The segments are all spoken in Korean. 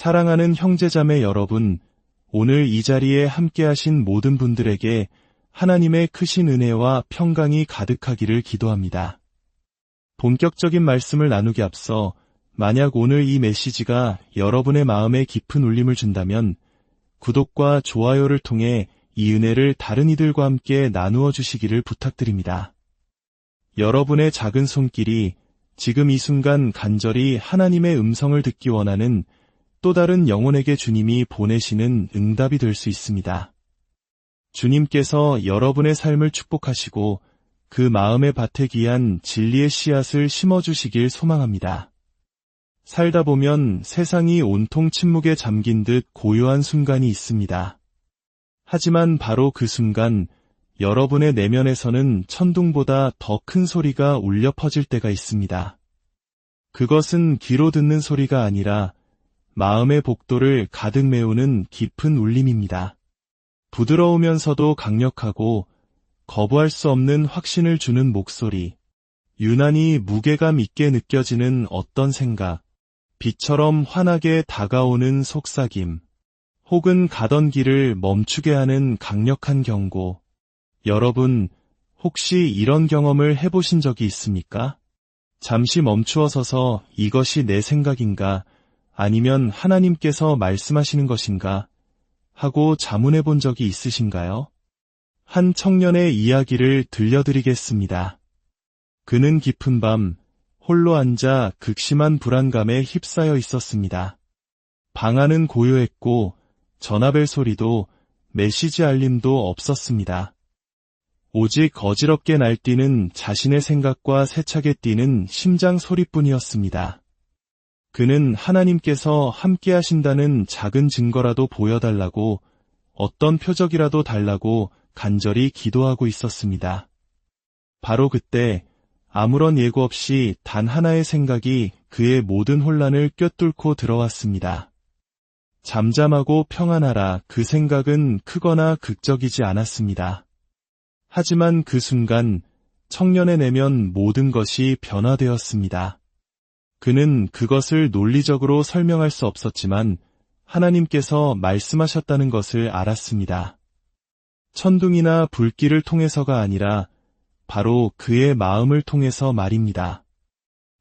사랑하는 형제자매 여러분, 오늘 이 자리에 함께하신 모든 분들에게 하나님의 크신 은혜와 평강이 가득하기를 기도합니다. 본격적인 말씀을 나누기 앞서 만약 오늘 이 메시지가 여러분의 마음에 깊은 울림을 준다면 구독과 좋아요를 통해 이 은혜를 다른 이들과 함께 나누어 주시기를 부탁드립니다. 여러분의 작은 손길이 지금 이 순간 간절히 하나님의 음성을 듣기 원하는 또 다른 영혼에게 주님이 보내시는 응답이 될 수 있습니다. 주님께서 여러분의 삶을 축복하시고 그 마음의 밭에 귀한 진리의 씨앗을 심어주시길 소망합니다. 살다 보면 세상이 온통 침묵에 잠긴 듯 고요한 순간이 있습니다. 하지만 바로 그 순간 여러분의 내면에서는 천둥보다 더 큰 소리가 울려 퍼질 때가 있습니다. 그것은 귀로 듣는 소리가 아니라 마음의 복도를 가득 메우는 깊은 울림입니다. 부드러우면서도 강력하고 거부할 수 없는 확신을 주는 목소리, 유난히 무게감 있게 느껴지는 어떤 생각, 비처럼 환하게 다가오는 속삭임, 혹은 가던 길을 멈추게 하는 강력한 경고. 여러분, 혹시 이런 경험을 해보신 적이 있습니까? 잠시 멈추어 서서 이것이 내 생각인가? 아니면 하나님께서 말씀하시는 것인가? 하고 자문해 본 적이 있으신가요? 한 청년의 이야기를 들려드리겠습니다. 그는 깊은 밤 홀로 앉아 극심한 불안감에 휩싸여 있었습니다. 방 안은 고요했고 전화벨 소리도 메시지 알림도 없었습니다. 오직 어지럽게 날뛰는 자신의 생각과 세차게 뛰는 심장 소리뿐이었습니다. 그는 하나님께서 함께 하신다는 작은 증거라도 보여달라고, 어떤 표적이라도 달라고 간절히 기도하고 있었습니다. 바로 그때 아무런 예고 없이 단 하나의 생각이 그의 모든 혼란을 꿰뚫고 들어왔습니다. 잠잠하고 평안하라. 그 생각은 크거나 극적이지 않았습니다. 하지만 그 순간 청년의 내면 모든 것이 변화되었습니다. 그는 그것을 논리적으로 설명할 수 없었지만 하나님께서 말씀하셨다는 것을 알았습니다. 천둥이나 불길을 통해서가 아니라 바로 그의 마음을 통해서 말입니다.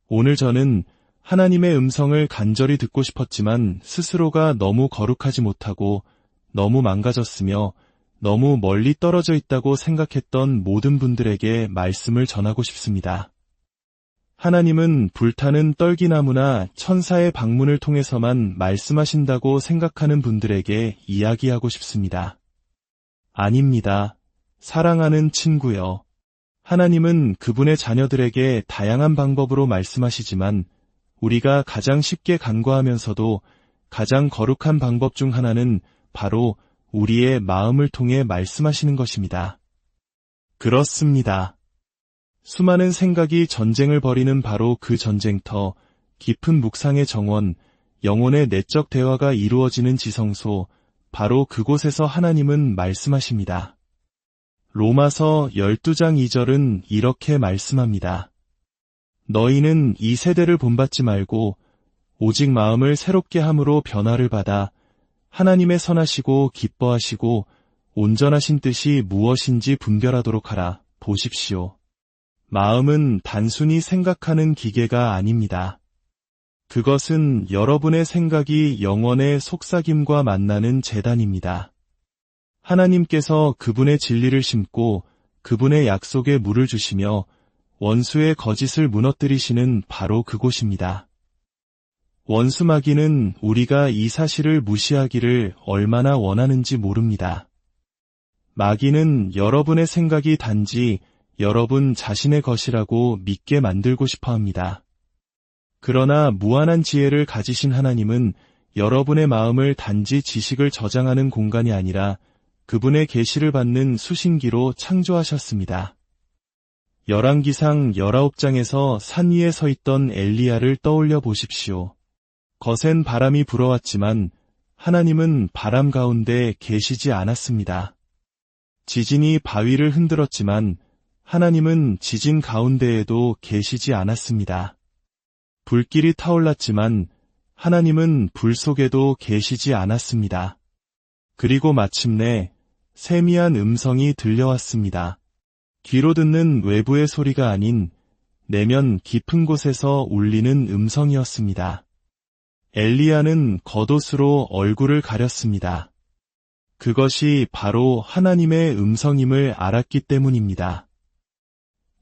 오늘 저는 하나님의 음성을 간절히 듣고 싶었지만 스스로가 너무 거룩하지 못하고 너무 망가졌으며 너무 멀리 떨어져 있다고 생각했던 모든 분들에게 말씀을 전하고 싶습니다. 하나님은 불타는 떨기나무나 천사의 방문을 통해서만 말씀하신다고 생각하는 분들에게 이야기하고 싶습니다. 아닙니다. 사랑하는 친구여. 하나님은 그분의 자녀들에게 다양한 방법으로 말씀하시지만 우리가 가장 쉽게 간과하면서도 가장 거룩한 방법 중 하나는 바로 우리의 마음을 통해 말씀하시는 것입니다. 그렇습니다. 수많은 생각이 전쟁을 벌이는 바로 그 전쟁터, 깊은 묵상의 정원, 영혼의 내적 대화가 이루어지는 지성소, 바로 그곳에서 하나님은 말씀하십니다. 로마서 12장 2절은 이렇게 말씀합니다. 너희는 이 세대를 본받지 말고 오직 마음을 새롭게 함으로 변화를 받아 하나님의 선하시고 기뻐하시고 온전하신 뜻이 무엇인지 분별하도록 하라. 보십시오. 마음은 단순히 생각하는 기계가 아닙니다. 그것은 여러분의 생각이 영혼의 속삭임과 만나는 제단입니다. 하나님께서 그분의 진리를 심고 그분의 약속에 물을 주시며 원수의 거짓을 무너뜨리시는 바로 그곳입니다. 원수 마귀는 우리가 이 사실을 무시하기를 얼마나 원하는지 모릅니다. 마귀는 여러분의 생각이 단지 여러분 자신의 것이라고 믿게 만들고 싶어 합니다. 그러나 무한한 지혜를 가지신 하나님은 여러분의 마음을 단지 지식을 저장하는 공간이 아니라 그분의 계시를 받는 수신기로 창조하셨습니다. 열왕기상 19장에서 산 위에 서 있던 엘리야를 떠올려 보십시오. 거센 바람이 불어왔지만 하나님은 바람 가운데 계시지 않았습니다. 지진이 바위를 흔들었지만 하나님은 지진 가운데에도 계시지 않았습니다. 불길이 타올랐지만 하나님은 불 속에도 계시지 않았습니다. 그리고 마침내 세미한 음성이 들려왔습니다. 귀로 듣는 외부의 소리가 아닌 내면 깊은 곳에서 울리는 음성이었습니다. 엘리야는 겉옷으로 얼굴을 가렸습니다. 그것이 바로 하나님의 음성임을 알았기 때문입니다.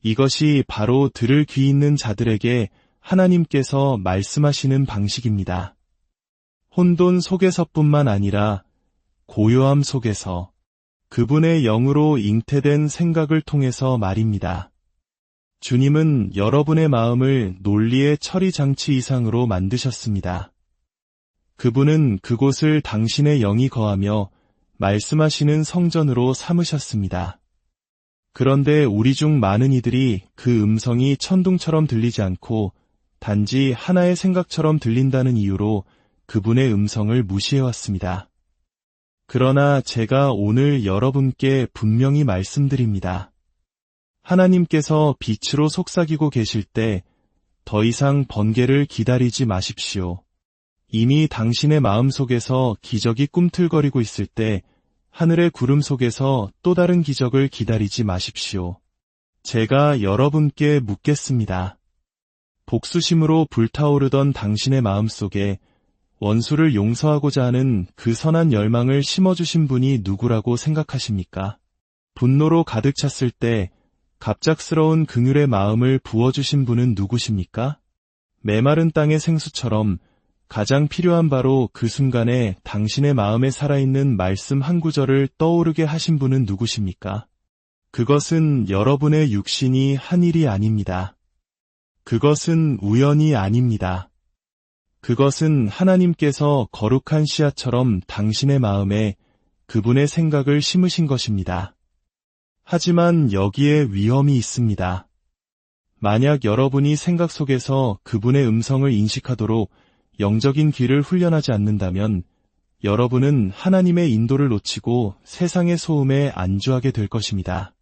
이것이 바로 들을 귀 있는 자들에게 하나님께서 말씀하시는 방식입니다. 혼돈 속에서뿐만 아니라 고요함 속에서 그분의 영으로 잉태된 생각을 통해서 말입니다. 주님은 여러분의 마음을 논리의 처리 장치 이상으로 만드셨습니다. 그분은 그곳을 당신의 영이 거하며 말씀하시는 성전으로 삼으셨습니다. 그런데 우리 중 많은 이들이 그 음성이 천둥처럼 들리지 않고 단지 하나의 생각처럼 들린다는 이유로 그분의 음성을 무시해왔습니다. 그러나 제가 오늘 여러분께 분명히 말씀드립니다. 하나님께서 빛으로 속삭이고 계실 때 더 이상 번개를 기다리지 마십시오. 이미 당신의 마음속에서 기적이 꿈틀거리고 있을 때 하늘의 구름 속에서 또 다른 기적을 기다리지 마십시오. 제가 여러분께 묻겠습니다. 복수심으로 불타오르던 당신의 마음속에 원수를 용서하고자 하는 그 선한 열망을 심어주신 분이 누구라고 생각하십니까? 분노로 가득 찼을 때 갑작스러운 긍휼의 마음을 부어주신 분은 누구십니까? 메마른 땅의 생수처럼 가장 필요한 바로 그 순간에 당신의 마음에 살아있는 말씀 한 구절을 떠오르게 하신 분은 누구십니까? 그것은 여러분의 육신이 한 일이 아닙니다. 그것은 우연이 아닙니다. 그것은 하나님께서 거룩한 씨앗처럼 당신의 마음에 그분의 생각을 심으신 것입니다. 하지만 여기에 위험이 있습니다. 만약 여러분이 생각 속에서 그분의 음성을 인식하도록 영적인 귀를 훈련하지 않는다면 여러분은 하나님의 인도를 놓치고 세상의 소음에 안주하게 될 것입니다.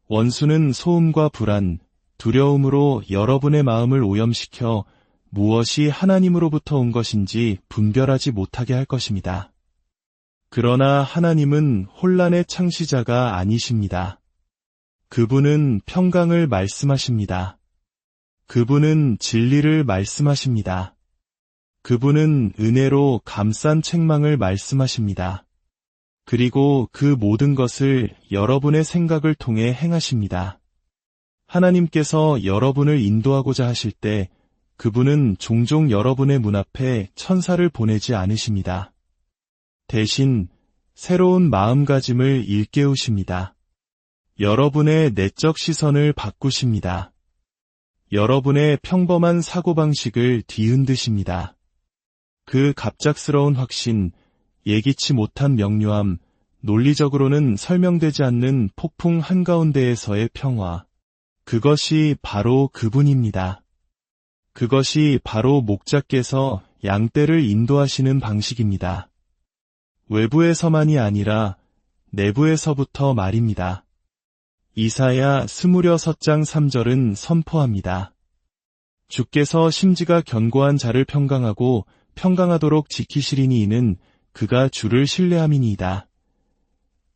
원수는 소음과 불안, 두려움으로 여러분의 마음을 오염시켜 무엇이 하나님으로부터 온 것인지 분별하지 못하게 할 것입니다. 그러나 하나님은 혼란의 창시자가 아니십니다. 그분은 평강을 말씀하십니다. 그분은 진리를 말씀하십니다. 그분은 은혜로 감싼 책망을 말씀하십니다. 그리고 그 모든 것을 여러분의 생각을 통해 행하십니다. 하나님께서 여러분을 인도하고자 하실 때 그분은 종종 여러분의 문 앞에 천사를 보내지 않으십니다. 대신 새로운 마음가짐을 일깨우십니다. 여러분의 내적 시선을 바꾸십니다. 여러분의 평범한 사고방식을 뒤흔드십니다. 그 갑작스러운 확신, 예기치 못한 명료함, 논리적으로는 설명되지 않는 폭풍 한가운데에서의 평화, 그것이 바로 그분입니다. 그것이 바로 목자께서 양떼를 인도하시는 방식입니다. 외부에서만이 아니라 내부에서부터 말입니다. 이사야 26장 3절은 선포합니다. 주께서 심지가 견고한 자를 평강하고 평강하도록 지키시리니 이는 그가 주를 신뢰함이니이다.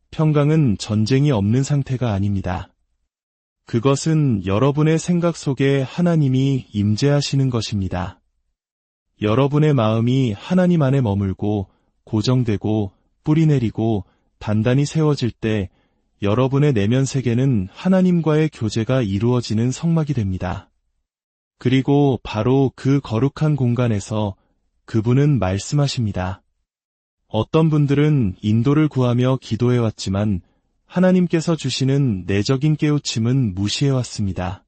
평강은 전쟁이 없는 상태가 아닙니다. 그것은 여러분의 생각 속에 하나님이 임재하시는 것입니다. 여러분의 마음이 하나님 안에 머물고 고정되고 뿌리내리고 단단히 세워질 때 여러분의 내면 세계는 하나님과의 교제가 이루어지는 성막이 됩니다. 그리고 바로 그 거룩한 공간에서 그분은 말씀하십니다. 어떤 분들은 인도를 구하며 기도해왔지만 하나님께서 주시는 내적인 깨우침은 무시해왔습니다.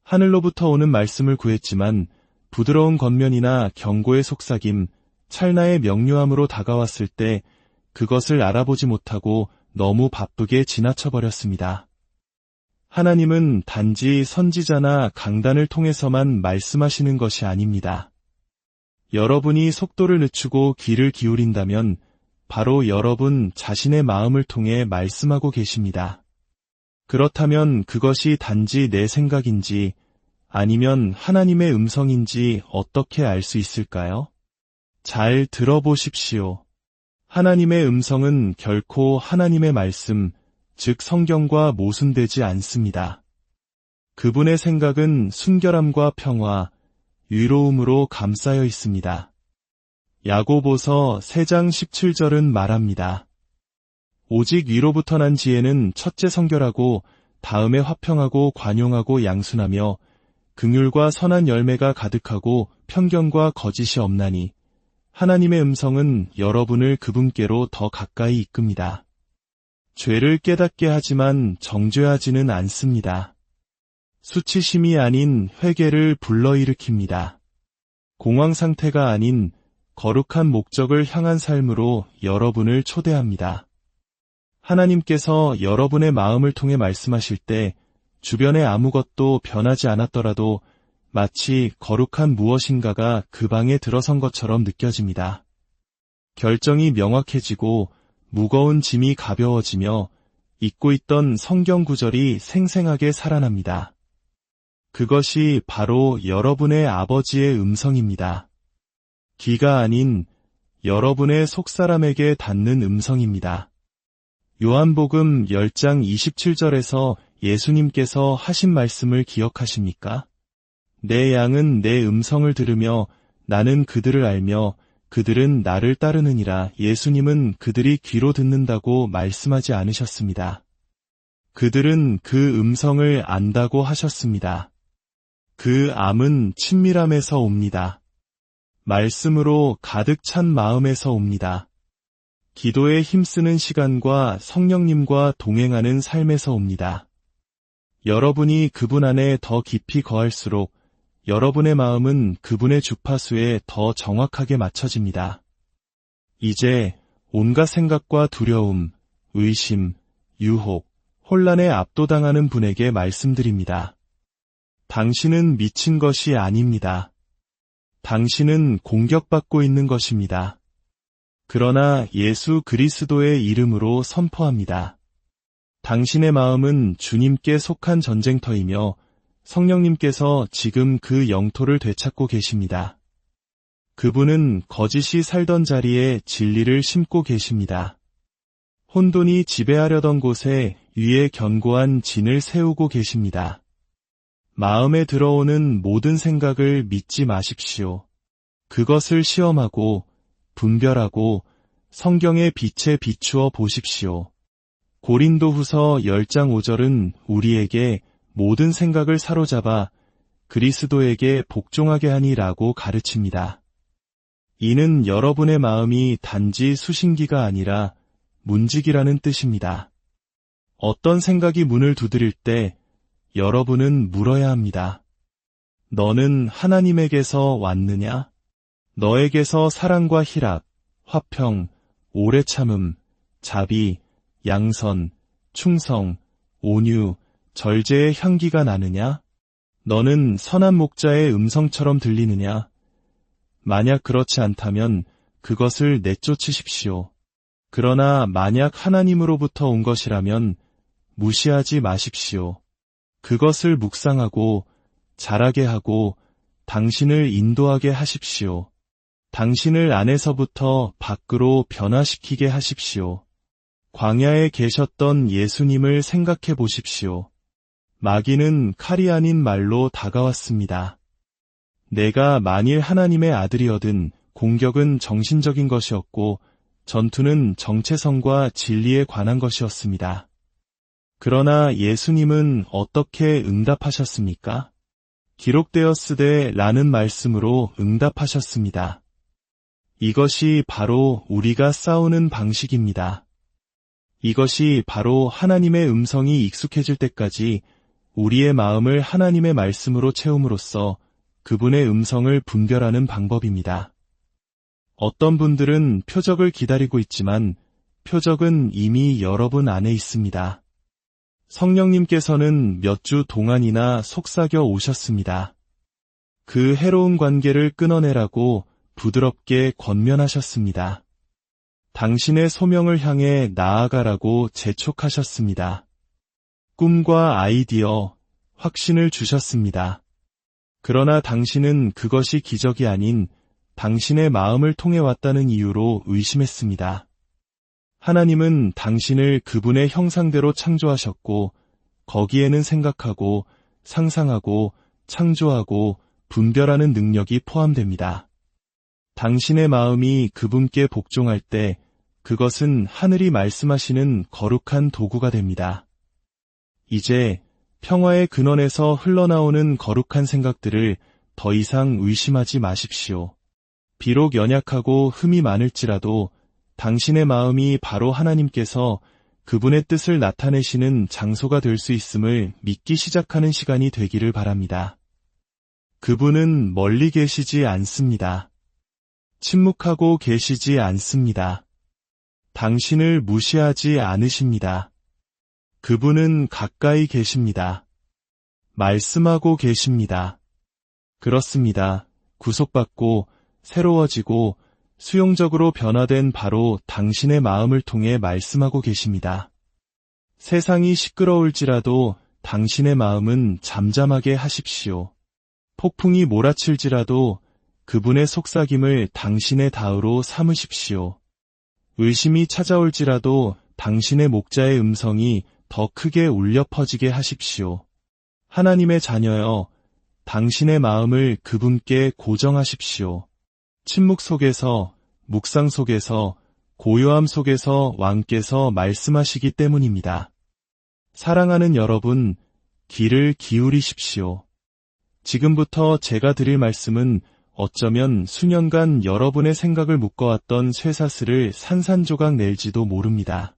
하늘로부터 오는 말씀을 구했지만 부드러운 겉면이나 경고의 속삭임, 찰나의 명료함으로 다가왔을 때 그것을 알아보지 못하고 너무 바쁘게 지나쳐버렸습니다. 하나님은 단지 선지자나 강단을 통해서만 말씀하시는 것이 아닙니다. 여러분이 속도를 늦추고 귀를 기울인다면 바로 여러분 자신의 마음을 통해 말씀하고 계십니다. 그렇다면 그것이 단지 내 생각인지 아니면 하나님의 음성인지 어떻게 알 수 있을까요? 잘 들어보십시오. 하나님의 음성은 결코 하나님의 말씀, 즉 성경과 모순되지 않습니다. 그분의 생각은 순결함과 평화, 위로움으로 감싸여 있습니다. 야고보서 3장 17절은 말합니다. 오직 위로부터 난 지혜는 첫째 성결하고 다음에 화평하고 관용하고 양순하며 긍휼과 선한 열매가 가득하고 편견과 거짓이 없나니 하나님의 음성은 여러분을 그분께로 더 가까이 이끕니다. 죄를 깨닫게 하지만 정죄하지는 않습니다. 수치심이 아닌 회개를 불러일으킵니다. 공황 상태가 아닌 거룩한 목적을 향한 삶으로 여러분을 초대합니다. 하나님께서 여러분의 마음을 통해 말씀하실 때 주변에 아무것도 변하지 않았더라도 마치 거룩한 무엇인가가 그 방에 들어선 것처럼 느껴집니다. 결정이 명확해지고 무거운 짐이 가벼워지며 잊고 있던 성경 구절이 생생하게 살아납니다. 그것이 바로 여러분의 아버지의 음성입니다. 귀가 아닌 여러분의 속사람에게 닿는 음성입니다. 요한복음 10장 27절에서 예수님께서 하신 말씀을 기억하십니까? 내 양은 내 음성을 들으며 나는 그들을 알며 그들은 나를 따르느니라. 예수님은 그들이 귀로 듣는다고 말씀하지 않으셨습니다. 그들은 그 음성을 안다고 하셨습니다. 그 암은 친밀함에서 옵니다. 말씀으로 가득 찬 마음에서 옵니다. 기도에 힘쓰는 시간과 성령님과 동행하는 삶에서 옵니다. 여러분이 그분 안에 더 깊이 거할수록 여러분의 마음은 그분의 주파수에 더 정확하게 맞춰집니다. 이제 온갖 생각과 두려움, 의심, 유혹, 혼란에 압도당하는 분에게 말씀드립니다. 당신은 미친 것이 아닙니다. 당신은 공격받고 있는 것입니다. 그러나 예수 그리스도의 이름으로 선포합니다. 당신의 마음은 주님께 속한 전쟁터이며 성령님께서 지금 그 영토를 되찾고 계십니다. 그분은 거짓이 살던 자리에 진리를 심고 계십니다. 혼돈이 지배하려던 곳에 위에 견고한 진을 세우고 계십니다. 마음에 들어오는 모든 생각을 믿지 마십시오. 그것을 시험하고 분별하고 성경의 빛에 비추어 보십시오. 고린도후서 10장 5절은 우리에게 모든 생각을 사로잡아 그리스도에게 복종하게 하니라고 가르칩니다. 이는 여러분의 마음이 단지 수신기가 아니라 문지기라는 뜻입니다. 어떤 생각이 문을 두드릴 때 여러분은 물어야 합니다. 너는 하나님에게서 왔느냐? 너에게서 사랑과 희락, 화평, 오래 참음, 자비, 양선, 충성, 온유, 절제의 향기가 나느냐? 너는 선한 목자의 음성처럼 들리느냐? 만약 그렇지 않다면 그것을 내쫓으십시오. 그러나 만약 하나님으로부터 온 것이라면 무시하지 마십시오. 그것을 묵상하고 자라게 하고 당신을 인도하게 하십시오. 당신을 안에서부터 밖으로 변화시키게 하십시오. 광야에 계셨던 예수님을 생각해 보십시오. 마귀는 칼이 아닌 말로 다가왔습니다. 내가 만일 하나님의 아들이어든 공격은 정신적인 것이었고 전투는 정체성과 진리에 관한 것이었습니다. 그러나 예수님은 어떻게 응답하셨습니까? 기록되었으되 라는 말씀으로 응답하셨습니다. 이것이 바로 우리가 싸우는 방식입니다. 이것이 바로 하나님의 음성이 익숙해질 때까지 우리의 마음을 하나님의 말씀으로 채움으로써 그분의 음성을 분별하는 방법입니다. 어떤 분들은 표적을 기다리고 있지만 표적은 이미 여러분 안에 있습니다. 성령님께서는 몇 주 동안이나 속삭여 오셨습니다. 그 해로운 관계를 끊어내라고 부드럽게 권면하셨습니다. 당신의 소명을 향해 나아가라고 재촉하셨습니다. 꿈과 아이디어, 확신을 주셨습니다. 그러나 당신은 그것이 기적이 아닌 당신의 마음을 통해 왔다는 이유로 의심했습니다. 하나님은 당신을 그분의 형상대로 창조하셨고 거기에는 생각하고 상상하고 창조하고 분별하는 능력이 포함됩니다. 당신의 마음이 그분께 복종할 때 그것은 하늘이 말씀하시는 거룩한 도구가 됩니다. 이제 평화의 근원에서 흘러나오는 거룩한 생각들을 더 이상 의심하지 마십시오. 비록 연약하고 흠이 많을지라도 당신의 마음이 바로 하나님께서 그분의 뜻을 나타내시는 장소가 될 수 있음을 믿기 시작하는 시간이 되기를 바랍니다. 그분은 멀리 계시지 않습니다. 침묵하고 계시지 않습니다. 당신을 무시하지 않으십니다. 그분은 가까이 계십니다. 말씀하고 계십니다. 그렇습니다. 구속받고 새로워지고 수용적으로 변화된 바로 당신의 마음을 통해 말씀하고 계십니다. 세상이 시끄러울지라도 당신의 마음은 잠잠하게 하십시오. 폭풍이 몰아칠지라도 그분의 속삭임을 당신의 다으로 삼으십시오. 의심이 찾아올지라도 당신의 목자의 음성이 더 크게 울려 퍼지게 하십시오. 하나님의 자녀여, 당신의 마음을 그분께 고정하십시오. 침묵 속에서, 묵상 속에서, 고요함 속에서 왕께서 말씀하시기 때문입니다. 사랑하는 여러분, 귀를 기울이십시오. 지금부터 제가 드릴 말씀은 어쩌면 수년간 여러분의 생각을 묶어왔던 쇠사슬을 산산조각 낼지도 모릅니다.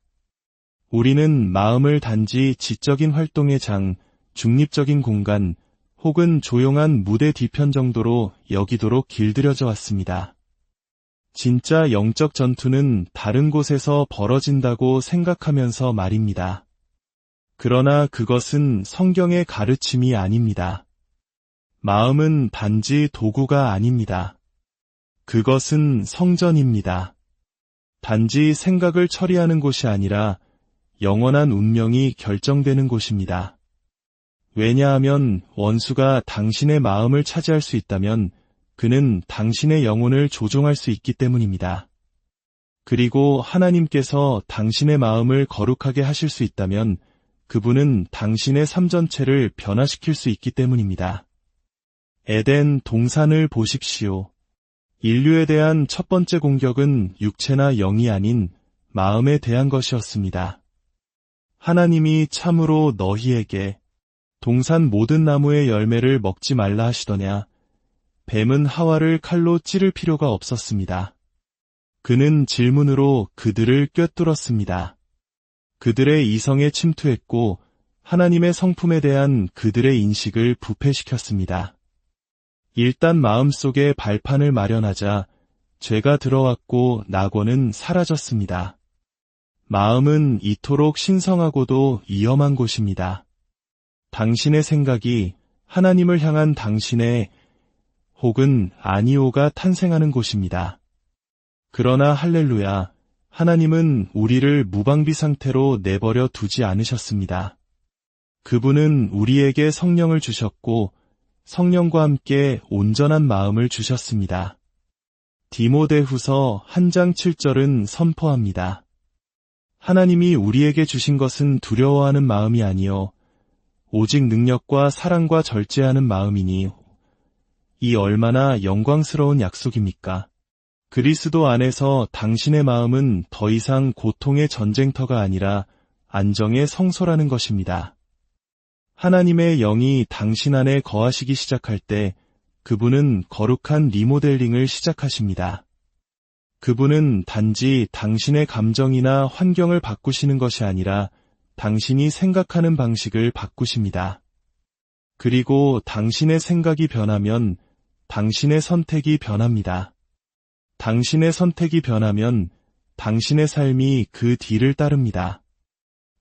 우리는 마음을 단지 지적인 활동의 장, 중립적인 공간, 혹은 조용한 무대 뒤편 정도로 여기도록 길들여져 왔습니다. 진짜 영적 전투는 다른 곳에서 벌어진다고 생각하면서 말입니다. 그러나 그것은 성경의 가르침이 아닙니다. 마음은 단지 도구가 아닙니다. 그것은 성전입니다. 단지 생각을 처리하는 곳이 아니라 영원한 운명이 결정되는 곳입니다. 왜냐하면 원수가 당신의 마음을 차지할 수 있다면 그는 당신의 영혼을 조종할 수 있기 때문입니다. 그리고 하나님께서 당신의 마음을 거룩하게 하실 수 있다면 그분은 당신의 삶 전체를 변화시킬 수 있기 때문입니다. 에덴 동산을 보십시오. 인류에 대한 첫 번째 공격은 육체나 영이 아닌 마음에 대한 것이었습니다. 하나님이 참으로 너희에게 동산 모든 나무의 열매를 먹지 말라 하시더냐. 뱀은 하와를 칼로 찌를 필요가 없었습니다. 그는 질문으로 그들을 꿰뚫었습니다. 그들의 이성에 침투했고 하나님의 성품에 대한 그들의 인식을 부패시켰습니다. 일단 마음속에 발판을 마련하자 죄가 들어왔고 낙원은 사라졌습니다. 마음은 이토록 신성하고도 위험한 곳입니다. 당신의 생각이 하나님을 향한 당신의 혹은 아니오가 탄생하는 곳입니다. 그러나 할렐루야, 하나님은 우리를 무방비 상태로 내버려 두지 않으셨습니다. 그분은 우리에게 성령을 주셨고 성령과 함께 온전한 마음을 주셨습니다. 디모데후서 1장 7절은 선포합니다. 하나님이 우리에게 주신 것은 두려워하는 마음이 아니요 오직 능력과 사랑과 절제하는 마음이니 이 얼마나 영광스러운 약속입니까? 그리스도 안에서 당신의 마음은 더 이상 고통의 전쟁터가 아니라 안정의 성소라는 것입니다. 하나님의 영이 당신 안에 거하시기 시작할 때 그분은 거룩한 리모델링을 시작하십니다. 그분은 단지 당신의 감정이나 환경을 바꾸시는 것이 아니라 당신이 생각하는 방식을 바꾸십니다. 그리고 당신의 생각이 변하면 당신의 선택이 변합니다. 당신의 선택이 변하면 당신의 삶이 그 뒤를 따릅니다.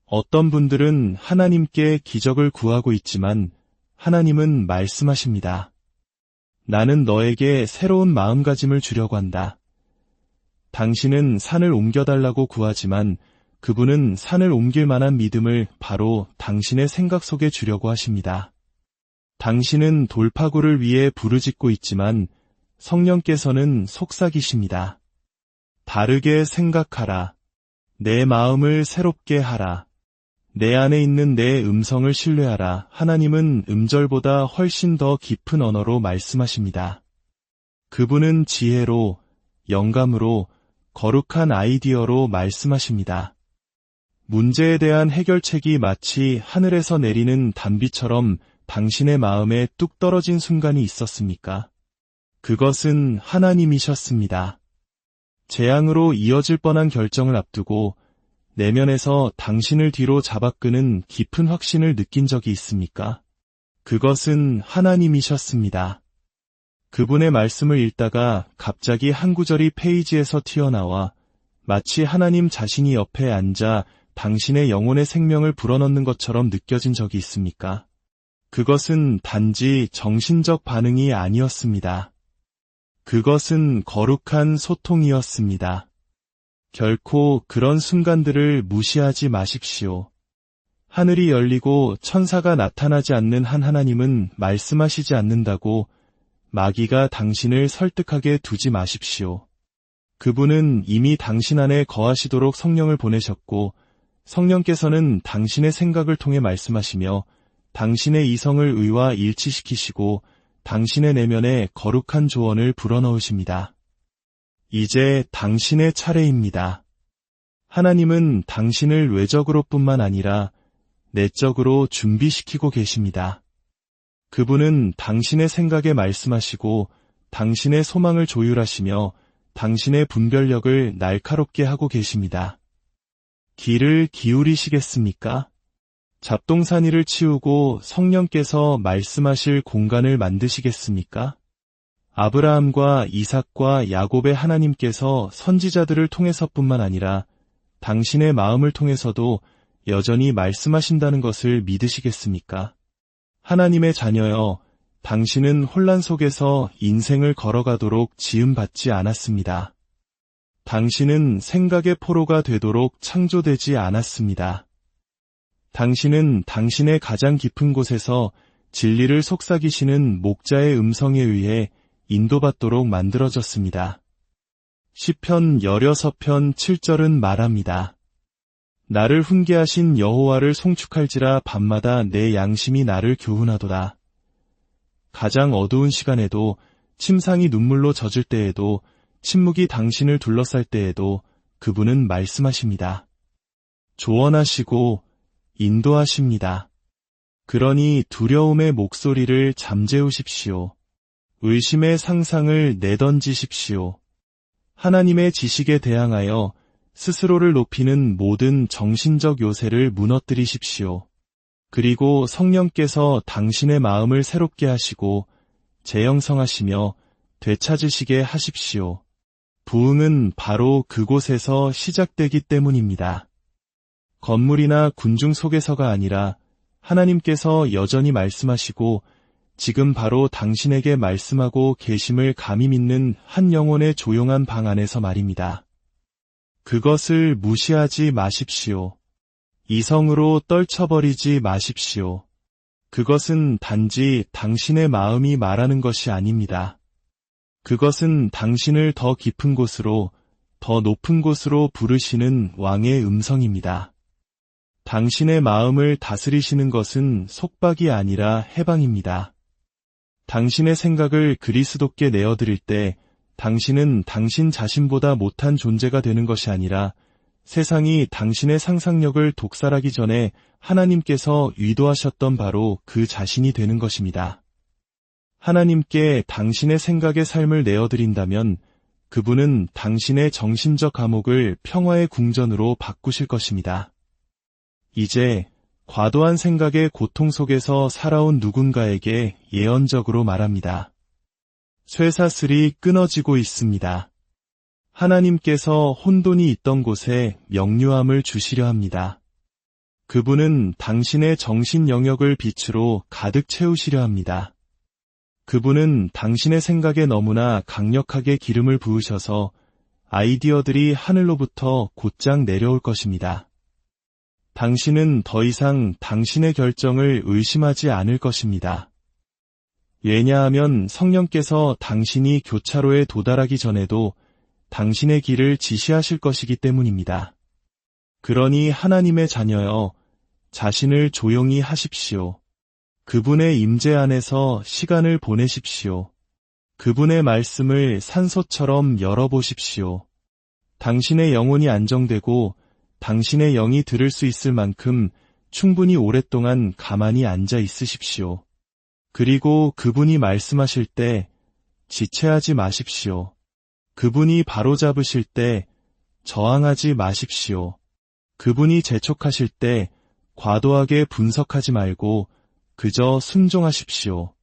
어떤 분들은 하나님께 기적을 구하고 있지만 하나님은 말씀하십니다. 나는 너에게 새로운 마음가짐을 주려고 한다. 당신은 산을 옮겨달라고 구하지만 그분은 산을 옮길 만한 믿음을 바로 당신의 생각 속에 주려고 하십니다. 당신은 돌파구를 위해 부르짖고 있지만 성령께서는 속삭이십니다. 다르게 생각하라. 내 마음을 새롭게 하라. 내 안에 있는 내 음성을 신뢰하라. 하나님은 음절보다 훨씬 더 깊은 언어로 말씀하십니다. 그분은 지혜로, 영감으로, 거룩한 아이디어로 말씀하십니다. 문제에 대한 해결책이 마치 하늘에서 내리는 단비처럼 당신의 마음에 뚝 떨어진 순간이 있었습니까? 그것은 하나님이셨습니다. 재앙으로 이어질 뻔한 결정을 앞두고 내면에서 당신을 뒤로 잡아끄는 깊은 확신을 느낀 적이 있습니까? 그것은 하나님이셨습니다. 그분의 말씀을 읽다가 갑자기 한 구절이 페이지에서 튀어나와 마치 하나님 자신이 옆에 앉아 당신의 영혼의 생명을 불어넣는 것처럼 느껴진 적이 있습니까? 그것은 단지 정신적 반응이 아니었습니다. 그것은 거룩한 소통이었습니다. 결코 그런 순간들을 무시하지 마십시오. 하늘이 열리고 천사가 나타나지 않는 한 하나님은 말씀하시지 않는다고 마귀가 당신을 설득하게 두지 마십시오. 그분은 이미 당신 안에 거하시도록 성령을 보내셨고 성령께서는 당신의 생각을 통해 말씀하시며 당신의 이성을 의와 일치시키시고 당신의 내면에 거룩한 조언을 불어넣으십니다. 이제 당신의 차례입니다. 하나님은 당신을 외적으로뿐만 아니라 내적으로 준비시키고 계십니다. 그분은 당신의 생각에 말씀하시고 당신의 소망을 조율하시며 당신의 분별력을 날카롭게 하고 계십니다. 귀를 기울이시겠습니까? 잡동사니를 치우고 성령께서 말씀하실 공간을 만드시겠습니까? 아브라함과 이삭과 야곱의 하나님께서 선지자들을 통해서뿐만 아니라 당신의 마음을 통해서도 여전히 말씀하신다는 것을 믿으시겠습니까? 하나님의 자녀여, 당신은 혼란 속에서 인생을 걸어가도록 지음받지 않았습니다. 당신은 생각의 포로가 되도록 창조되지 않았습니다. 당신은 당신의 가장 깊은 곳에서 진리를 속삭이시는 목자의 음성에 의해 인도받도록 만들어졌습니다. 시편 16편 7절은 말합니다. 나를 훈계하신 여호와를 송축할지라 밤마다 내 양심이 나를 교훈하도다. 가장 어두운 시간에도, 침상이 눈물로 젖을 때에도, 침묵이 당신을 둘러쌀 때에도 그분은 말씀하십니다. 조언하시고 인도하십니다. 그러니 두려움의 목소리를 잠재우십시오. 의심의 상상을 내던지십시오. 하나님의 지식에 대항하여 스스로를 높이는 모든 정신적 요새를 무너뜨리십시오. 그리고 성령께서 당신의 마음을 새롭게 하시고 재형성하시며 되찾으시게 하십시오. 부흥은 바로 그곳에서 시작되기 때문입니다. 건물이나 군중 속에서가 아니라 하나님께서 여전히 말씀하시고 지금 바로 당신에게 말씀하고 계심을 감히 믿는 한 영혼의 조용한 방 안에서 말입니다. 그것을 무시하지 마십시오. 이성으로 떨쳐버리지 마십시오. 그것은 단지 당신의 마음이 말하는 것이 아닙니다. 그것은 당신을 더 깊은 곳으로, 더 높은 곳으로 부르시는 왕의 음성입니다. 당신의 마음을 다스리시는 것은 속박이 아니라 해방입니다. 당신의 생각을 그리스도께 내어드릴 때 당신은 당신 자신보다 못한 존재가 되는 것이 아니라 세상이 당신의 상상력을 독살하기 전에 하나님께서 의도하셨던 바로 그 자신이 되는 것입니다. 하나님께 당신의 생각의 삶을 내어드린다면 그분은 당신의 정신적 감옥을 평화의 궁전으로 바꾸실 것입니다. 이제 과도한 생각의 고통 속에서 살아온 누군가에게 예언적으로 말합니다. 쇠사슬이 끊어지고 있습니다. 하나님께서 혼돈이 있던 곳에 명료함을 주시려 합니다. 그분은 당신의 정신 영역을 빛으로 가득 채우시려 합니다. 그분은 당신의 생각에 너무나 강력하게 기름을 부으셔서 아이디어들이 하늘로부터 곧장 내려올 것입니다. 당신은 더 이상 당신의 결정을 의심하지 않을 것입니다. 왜냐하면 성령께서 당신이 교차로에 도달하기 전에도 당신의 길을 지시하실 것이기 때문입니다. 그러니 하나님의 자녀여, 자신을 조용히 하십시오. 그분의 임재 안에서 시간을 보내십시오. 그분의 말씀을 산소처럼 열어보십시오. 당신의 영혼이 안정되고 당신의 영이 들을 수 있을 만큼 충분히 오랫동안 가만히 앉아 있으십시오. 그리고 그분이 말씀하실 때 지체하지 마십시오. 그분이 바로잡으실 때 저항하지 마십시오. 그분이 재촉하실 때 과도하게 분석하지 말고 그저 순종하십시오.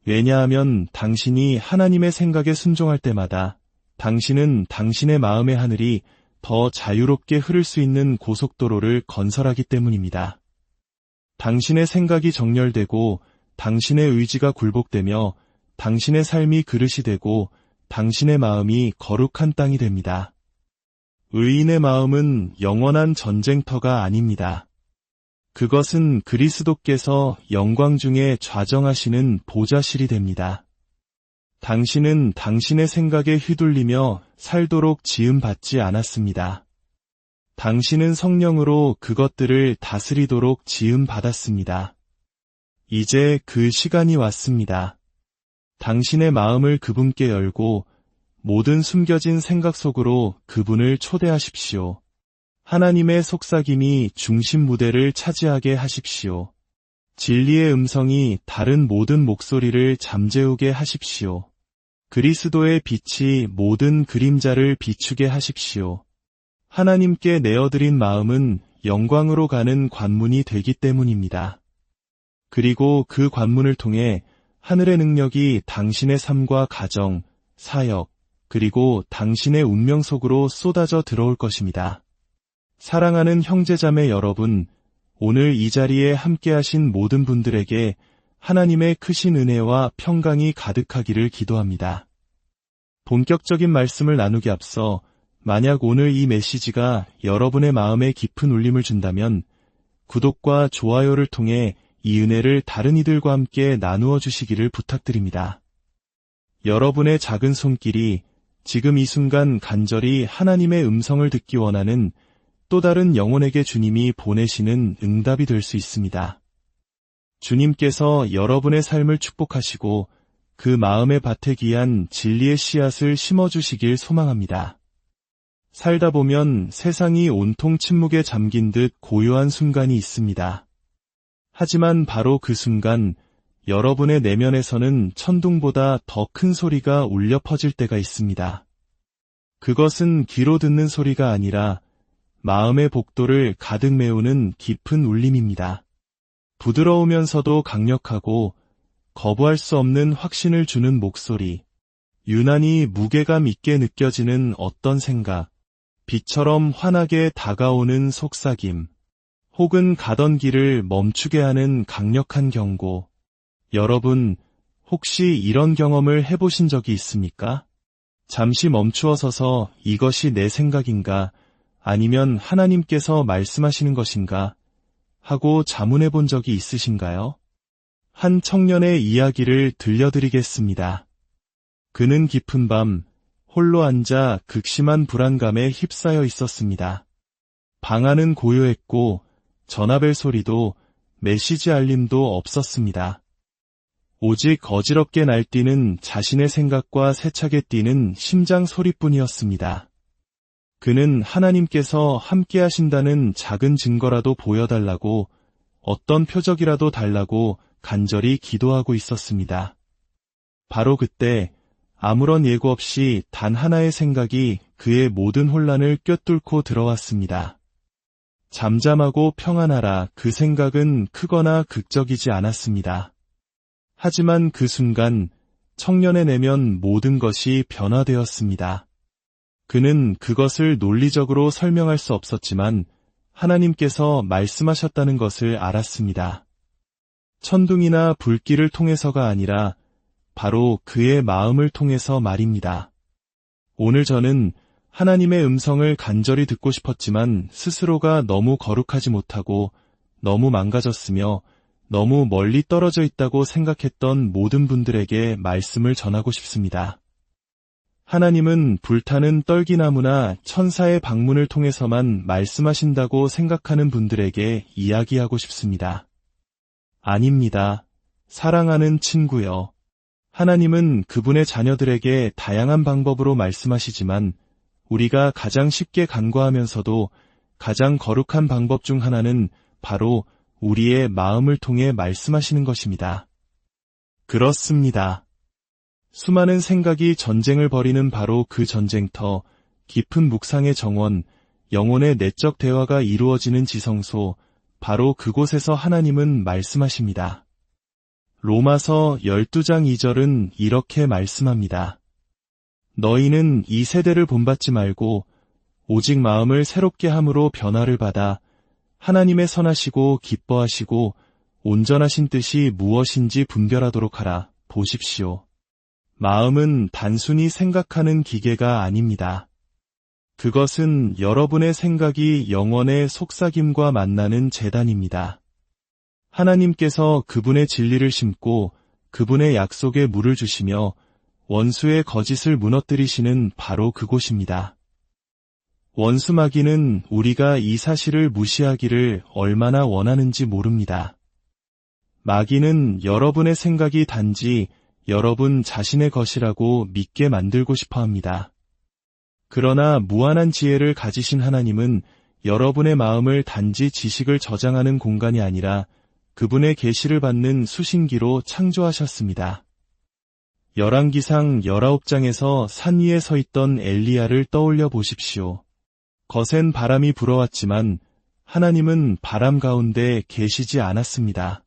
왜냐하면 당신이 하나님의 생각에 순종할 때마다 당신은 당신의 마음의 하늘이 더 자유롭게 흐를 수 있는 고속도로를 건설하기 때문입니다. 당신의 생각이 정렬되고 당신의 의지가 굴복되며 당신의 삶이 그릇이 되고 당신의 마음이 거룩한 땅이 됩니다. 의인의 마음은 영원한 전쟁터가 아닙니다. 그것은 그리스도께서 영광 중에 좌정하시는 보좌실이 됩니다. 당신은 당신의 생각에 휘둘리며 살도록 지음받지 않았습니다. 당신은 성령으로 그것들을 다스리도록 지음받았습니다. 이제 그 시간이 왔습니다. 당신의 마음을 그분께 열고 모든 숨겨진 생각 속으로 그분을 초대하십시오. 하나님의 속삭임이 중심 무대를 차지하게 하십시오. 진리의 음성이 다른 모든 목소리를 잠재우게 하십시오. 그리스도의 빛이 모든 그림자를 비추게 하십시오. 하나님께 내어드린 마음은 영광으로 가는 관문이 되기 때문입니다. 그리고 그 관문을 통해 하늘의 능력이 당신의 삶과 가정, 사역, 그리고 당신의 운명 속으로 쏟아져 들어올 것입니다. 사랑하는 형제자매 여러분, 오늘 이 자리에 함께하신 모든 분들에게 하나님의 크신 은혜와 평강이 가득하기를 기도합니다. 본격적인 말씀을 나누기 앞서 만약 오늘 이 메시지가 여러분의 마음에 깊은 울림을 준다면 구독과 좋아요를 통해 이 은혜를 다른 이들과 함께 나누어 주시기를 부탁드립니다. 여러분의 작은 손길이 지금 이 순간 간절히 하나님의 음성을 듣기 원하는 또 다른 영혼에게 주님이 보내시는 응답이 될 수 있습니다. 주님께서 여러분의 삶을 축복하시고 그 마음의 밭에 귀한 진리의 씨앗을 심어주시길 소망합니다. 살다 보면 세상이 온통 침묵에 잠긴 듯 고요한 순간이 있습니다. 하지만 바로 그 순간 여러분의 내면에서는 천둥보다 더 큰 소리가 울려 퍼질 때가 있습니다. 그것은 귀로 듣는 소리가 아니라 마음의 복도를 가득 메우는 깊은 울림입니다. 부드러우면서도 강력하고 거부할 수 없는 확신을 주는 목소리, 유난히 무게감 있게 느껴지는 어떤 생각, 비처럼 환하게 다가오는 속삭임, 혹은 가던 길을 멈추게 하는 강력한 경고. 여러분, 혹시 이런 경험을 해보신 적이 있습니까? 잠시 멈추어 서서 이것이 내 생각인가, 아니면 하나님께서 말씀하시는 것인가 하고 자문해 본 적이 있으신가요? 한 청년의 이야기를 들려드리겠습니다. 그는 깊은 밤 홀로 앉아 극심한 불안감에 휩싸여 있었습니다. 방 안은 고요했고 전화벨 소리도 메시지 알림도 없었습니다. 오직 어지럽게 날뛰는 자신의 생각과 세차게 뛰는 심장 소리뿐이었습니다. 그는 하나님께서 함께 하신다는 작은 증거라도 보여달라고, 어떤 표적이라도 달라고 간절히 기도하고 있었습니다. 바로 그때 아무런 예고 없이 단 하나의 생각이 그의 모든 혼란을 꿰뚫고 들어왔습니다. 잠잠하고 평안하라. 그 생각은 크거나 극적이지 않았습니다. 하지만 그 순간 청년의 내면 모든 것이 변화되었습니다. 그는 그것을 논리적으로 설명할 수 없었지만 하나님께서 말씀하셨다는 것을 알았습니다. 천둥이나 불길을 통해서가 아니라 바로 그의 마음을 통해서 말입니다. 오늘 저는 하나님의 음성을 간절히 듣고 싶었지만 스스로가 너무 거룩하지 못하고 너무 망가졌으며 너무 멀리 떨어져 있다고 생각했던 모든 분들에게 말씀을 전하고 싶습니다. 하나님은 불타는 떨기나무나 천사의 방문을 통해서만 말씀하신다고 생각하는 분들에게 이야기하고 싶습니다. 아닙니다. 사랑하는 친구여. 하나님은 그분의 자녀들에게 다양한 방법으로 말씀하시지만 우리가 가장 쉽게 간과하면서도 가장 거룩한 방법 중 하나는 바로 우리의 마음을 통해 말씀하시는 것입니다. 그렇습니다. 수많은 생각이 전쟁을 벌이는 바로 그 전쟁터, 깊은 묵상의 정원, 영혼의 내적 대화가 이루어지는 지성소, 바로 그곳에서 하나님은 말씀하십니다. 로마서 12장 2절은 이렇게 말씀합니다. 너희는 이 세대를 본받지 말고 오직 마음을 새롭게 함으로 변화를 받아 하나님의 선하시고 기뻐하시고 온전하신 뜻이 무엇인지 분별하도록 하라. 보십시오. 마음은 단순히 생각하는 기계가 아닙니다. 그것은 여러분의 생각이 영혼의 속삭임과 만나는 제단입니다. 하나님께서 그분의 진리를 심고 그분의 약속에 물을 주시며 원수의 거짓을 무너뜨리시는 바로 그곳입니다. 원수 마귀는 우리가 이 사실을 무시하기를 얼마나 원하는지 모릅니다. 마귀는 여러분의 생각이 단지 여러분 자신의 것이라고 믿게 만들고 싶어 합니다. 그러나 무한한 지혜를 가지신 하나님은 여러분의 마음을 단지 지식을 저장하는 공간이 아니라 그분의 계시를 받는 수신기로 창조하셨습니다. 열왕기상 19장에서 산 위에 서 있던 엘리야를 떠올려 보십시오. 거센 바람이 불어왔지만 하나님은 바람 가운데 계시지 않았습니다.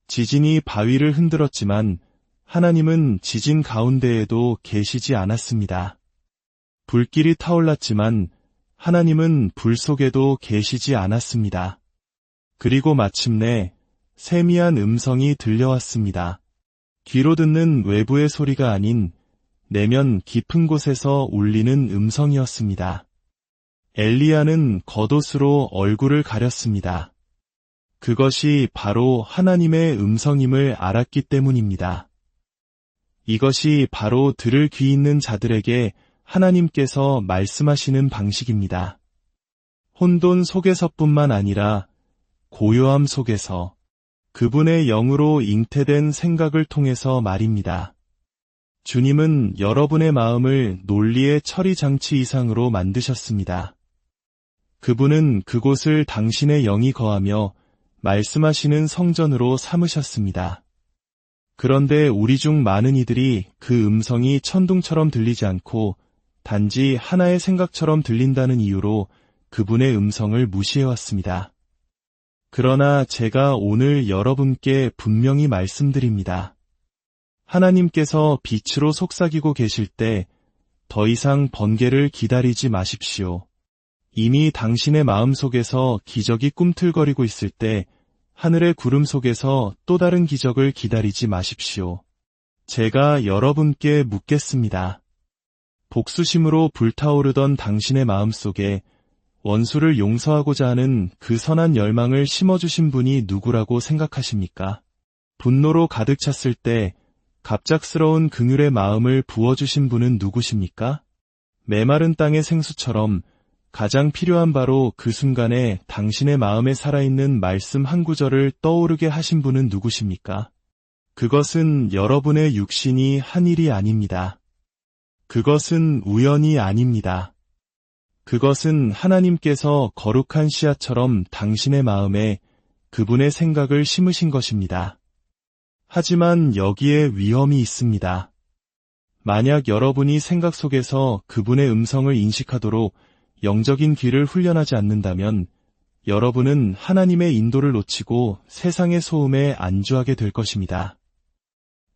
지진이 바위를 흔들었지만 하나님은 지진 가운데에도 계시지 않았습니다. 불길이 타올랐지만 하나님은 불 속에도 계시지 않았습니다. 그리고 마침내 세미한 음성이 들려왔습니다. 귀로 듣는 외부의 소리가 아닌 내면 깊은 곳에서 울리는 음성이었습니다. 엘리야는 겉옷으로 얼굴을 가렸습니다. 그것이 바로 하나님의 음성임을 알았기 때문입니다. 이것이 바로 들을 귀 있는 자들에게 하나님께서 말씀하시는 방식입니다. 혼돈 속에서뿐만 아니라 고요함 속에서 그분의 영으로 잉태된 생각을 통해서 말입니다. 주님은 여러분의 마음을 논리의 처리 장치 이상으로 만드셨습니다. 그분은 그곳을 당신의 영이 거하며 말씀하시는 성전으로 삼으셨습니다. 그런데 우리 중 많은 이들이 그 음성이 천둥처럼 들리지 않고 단지 하나의 생각처럼 들린다는 이유로 그분의 음성을 무시해왔습니다. 그러나 제가 오늘 여러분께 분명히 말씀드립니다. 하나님께서 빛으로 속삭이고 계실 때 더 이상 번개를 기다리지 마십시오. 이미 당신의 마음속에서 기적이 꿈틀거리고 있을 때 하늘의 구름 속에서 또 다른 기적을 기다리지 마십시오. 제가 여러분께 묻겠습니다. 복수심으로 불타오르던 당신의 마음속에 원수를 용서하고자 하는 그 선한 열망을 심어주신 분이 누구라고 생각하십니까? 분노로 가득 찼을 때 갑작스러운 긍휼의 마음을 부어주신 분은 누구십니까? 메마른 땅의 생수처럼 가장 필요한 바로 그 순간에 당신의 마음에 살아있는 말씀 한 구절을 떠오르게 하신 분은 누구십니까? 그것은 여러분의 육신이 한 일이 아닙니다. 그것은 우연이 아닙니다. 그것은 하나님께서 거룩한 씨앗처럼 당신의 마음에 그분의 생각을 심으신 것입니다. 하지만 여기에 위험이 있습니다. 만약 여러분이 생각 속에서 그분의 음성을 인식하도록 영적인 귀를 훈련하지 않는다면 여러분은 하나님의 인도를 놓치고 세상의 소음에 안주하게 될 것입니다.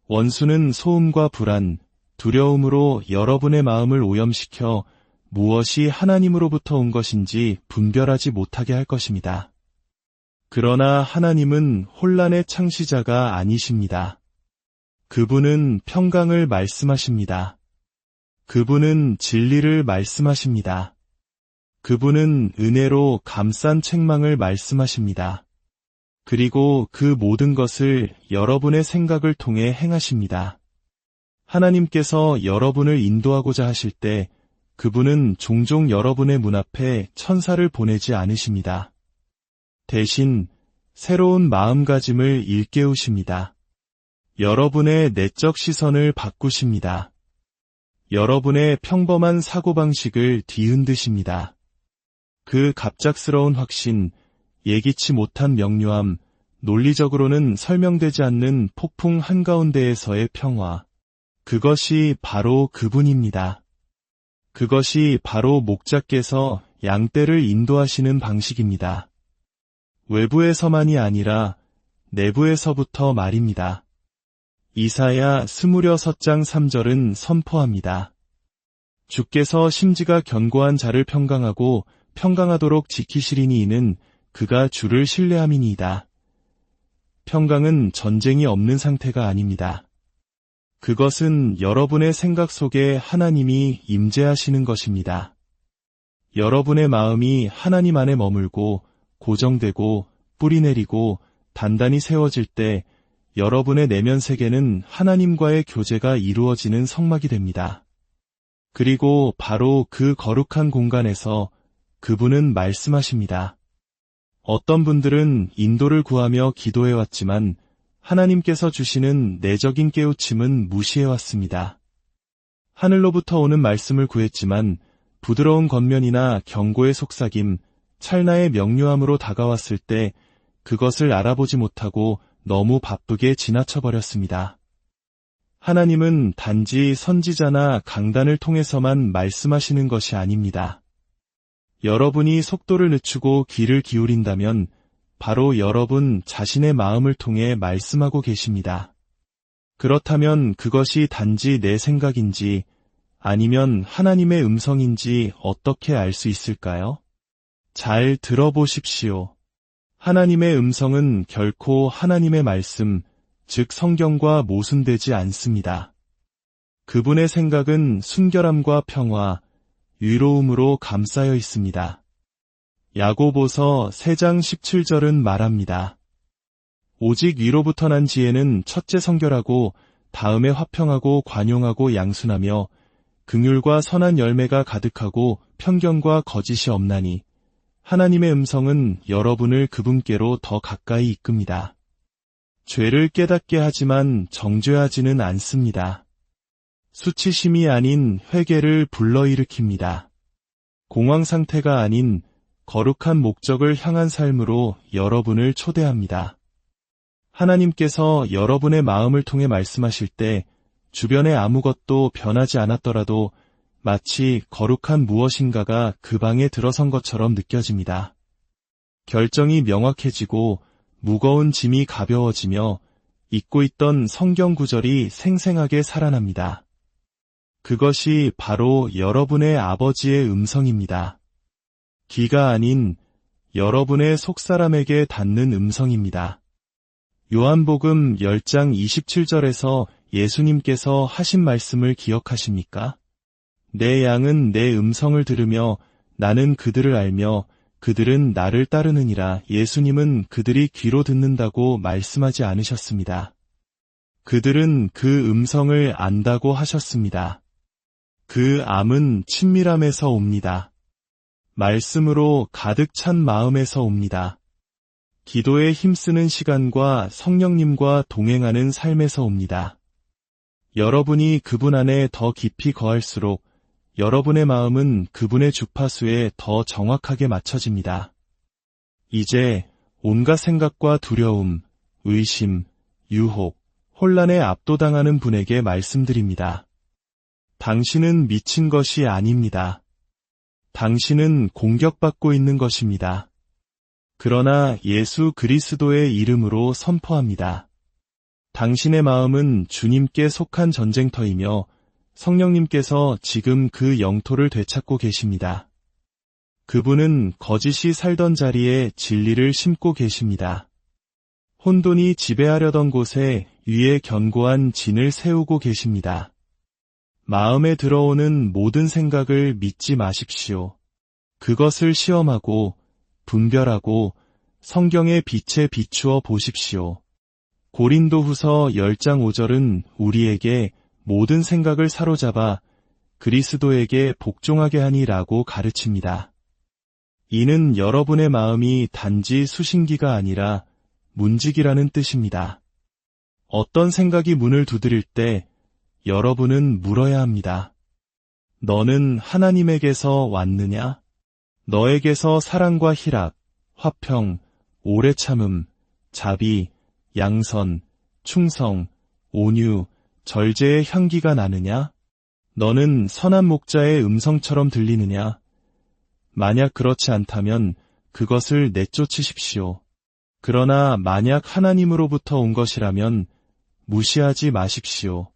원수는 소음과 불안, 두려움으로 여러분의 마음을 오염시켜 무엇이 하나님으로부터 온 것인지 분별하지 못하게 할 것입니다. 그러나 하나님은 혼란의 창시자가 아니십니다. 그분은 평강을 말씀하십니다. 그분은 진리를 말씀하십니다. 그분은 은혜로 감싼 책망을 말씀하십니다. 그리고 그 모든 것을 여러분의 생각을 통해 행하십니다. 하나님께서 여러분을 인도하고자 하실 때 그분은 종종 여러분의 문 앞에 천사를 보내지 않으십니다. 대신 새로운 마음가짐을 일깨우십니다. 여러분의 내적 시선을 바꾸십니다. 여러분의 평범한 사고방식을 뒤흔드십니다. 그 갑작스러운 확신, 예기치 못한 명료함, 논리적으로는 설명되지 않는 폭풍 한가운데에서의 평화, 그것이 바로 그분입니다. 그것이 바로 목자께서 양떼를 인도하시는 방식입니다. 외부에서만이 아니라 내부에서부터 말입니다. 이사야 26장 3절은 선포합니다. 주께서 심지가 견고한 자를 평강하고 평강하도록 지키시리니 이는 그가 주를 신뢰함이니이다. 평강은 전쟁이 없는 상태가 아닙니다. 그것은 여러분의 생각 속에 하나님이 임재하시는 것입니다. 여러분의 마음이 하나님 안에 머물고 고정되고 뿌리내리고 단단히 세워질 때 여러분의 내면 세계는 하나님과의 교제가 이루어지는 성막이 됩니다. 그리고 바로 그 거룩한 공간에서 그분은 말씀하십니다. 어떤 분들은 인도를 구하며 기도해왔지만 하나님께서 주시는 내적인 깨우침은 무시해왔습니다. 하늘로부터 오는 말씀을 구했지만 부드러운 겉면이나 경고의 속삭임, 찰나의 명료함으로 다가왔을 때 그것을 알아보지 못하고 너무 바쁘게 지나쳐버렸습니다. 하나님은 단지 선지자나 강단을 통해서만 말씀하시는 것이 아닙니다. 여러분이 속도를 늦추고 귀를 기울인다면 바로 여러분 자신의 마음을 통해 말씀하고 계십니다. 그렇다면 그것이 단지 내 생각인지 아니면 하나님의 음성인지 어떻게 알 수 있을까요? 잘 들어보십시오. 하나님의 음성은 결코 하나님의 말씀, 즉 성경과 모순되지 않습니다. 그분의 생각은 순결함과 평화, 위로움으로 감싸여 있습니다. 야고보서 3장 17절은 말합니다. 오직 위로부터 난 지혜는 첫째 성결하고 다음에 화평하고 관용하고 양순하며 긍휼과 선한 열매가 가득하고 편견과 거짓이 없나니 하나님의 음성은 여러분을 그분께로 더 가까이 이끕니다. 죄를 깨닫게 하지만 정죄하지는 않습니다. 수치심이 아닌 회개를 불러일으킵니다. 공황 상태가 아닌 거룩한 목적을 향한 삶으로 여러분을 초대합니다. 하나님께서 여러분의 마음을 통해 말씀하실 때 주변에 아무것도 변하지 않았더라도 마치 거룩한 무엇인가가 그 방에 들어선 것처럼 느껴집니다. 결정이 명확해지고 무거운 짐이 가벼워지며 잊고 있던 성경 구절이 생생하게 살아납니다. 그것이 바로 여러분의 아버지의 음성입니다. 귀가 아닌 여러분의 속사람에게 닿는 음성입니다. 요한복음 10장 27절에서 예수님께서 하신 말씀을 기억하십니까? 내 양은 내 음성을 들으며 나는 그들을 알며 그들은 나를 따르느니라. 예수님은 그들이 귀로 듣는다고 말씀하지 않으셨습니다. 그들은 그 음성을 안다고 하셨습니다. 그 암은 친밀함에서 옵니다. 말씀으로 가득 찬 마음에서 옵니다. 기도에 힘쓰는 시간과 성령님과 동행하는 삶에서 옵니다. 여러분이 그분 안에 더 깊이 거할수록 여러분의 마음은 그분의 주파수에 더 정확하게 맞춰집니다. 이제 온갖 생각과 두려움, 의심, 유혹, 혼란에 압도당하는 분에게 말씀드립니다. 당신은 미친 것이 아닙니다. 당신은 공격받고 있는 것입니다. 그러나 예수 그리스도의 이름으로 선포합니다. 당신의 마음은 주님께 속한 전쟁터이며 성령님께서 지금 그 영토를 되찾고 계십니다. 그분은 거짓이 살던 자리에 진리를 심고 계십니다. 혼돈이 지배하려던 곳에 위에 견고한 진을 세우고 계십니다. 마음에 들어오는 모든 생각을 믿지 마십시오. 그것을 시험하고 분별하고 성경의 빛에 비추어 보십시오. 고린도후서 10장 5절은 우리에게 모든 생각을 사로잡아 그리스도에게 복종하게 하니라고 가르칩니다. 이는 여러분의 마음이 단지 수신기가 아니라 문지기라는 뜻입니다. 어떤 생각이 문을 두드릴 때 여러분은 물어야 합니다. 너는 하나님에게서 왔느냐? 너에게서 사랑과 희락, 화평, 오래 참음, 자비, 양선, 충성, 온유, 절제의 향기가 나느냐? 너는 선한 목자의 음성처럼 들리느냐? 만약 그렇지 않다면 그것을 내쫓으십시오. 그러나 만약 하나님으로부터 온 것이라면 무시하지 마십시오.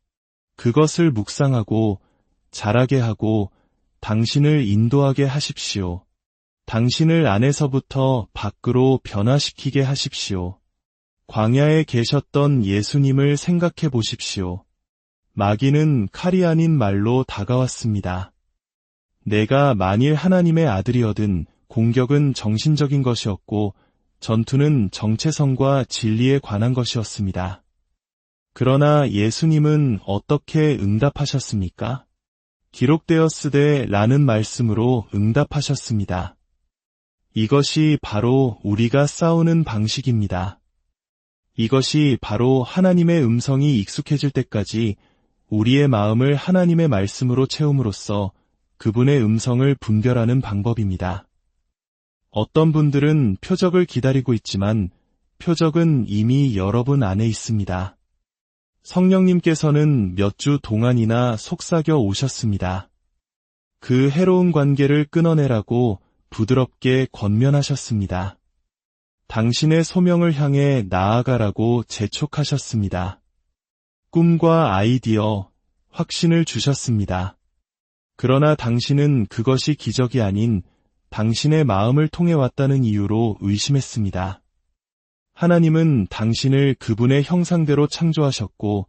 그것을 묵상하고 자라게 하고 당신을 인도하게 하십시오. 당신을 안에서부터 밖으로 변화시키게 하십시오. 광야에 계셨던 예수님을 생각해 보십시오. 마귀는 칼이 아닌 말로 다가왔습니다. 내가 만일 하나님의 아들이어든 공격은 정신적인 것이었고 전투는 정체성과 진리에 관한 것이었습니다. 그러나 예수님은 어떻게 응답하셨습니까? 기록되었으되 라는 말씀으로 응답하셨습니다. 이것이 바로 우리가 싸우는 방식입니다. 이것이 바로 하나님의 음성이 익숙해질 때까지 우리의 마음을 하나님의 말씀으로 채움으로써 그분의 음성을 분별하는 방법입니다. 어떤 분들은 표적을 기다리고 있지만 표적은 이미 여러분 안에 있습니다. 성령님께서는 몇 주 동안이나 속삭여 오셨습니다. 그 해로운 관계를 끊어내라고 부드럽게 권면하셨습니다. 당신의 소명을 향해 나아가라고 재촉하셨습니다. 꿈과 아이디어, 확신을 주셨습니다. 그러나 당신은 그것이 기적이 아닌 당신의 마음을 통해 왔다는 이유로 의심했습니다. 하나님은 당신을 그분의 형상대로 창조하셨고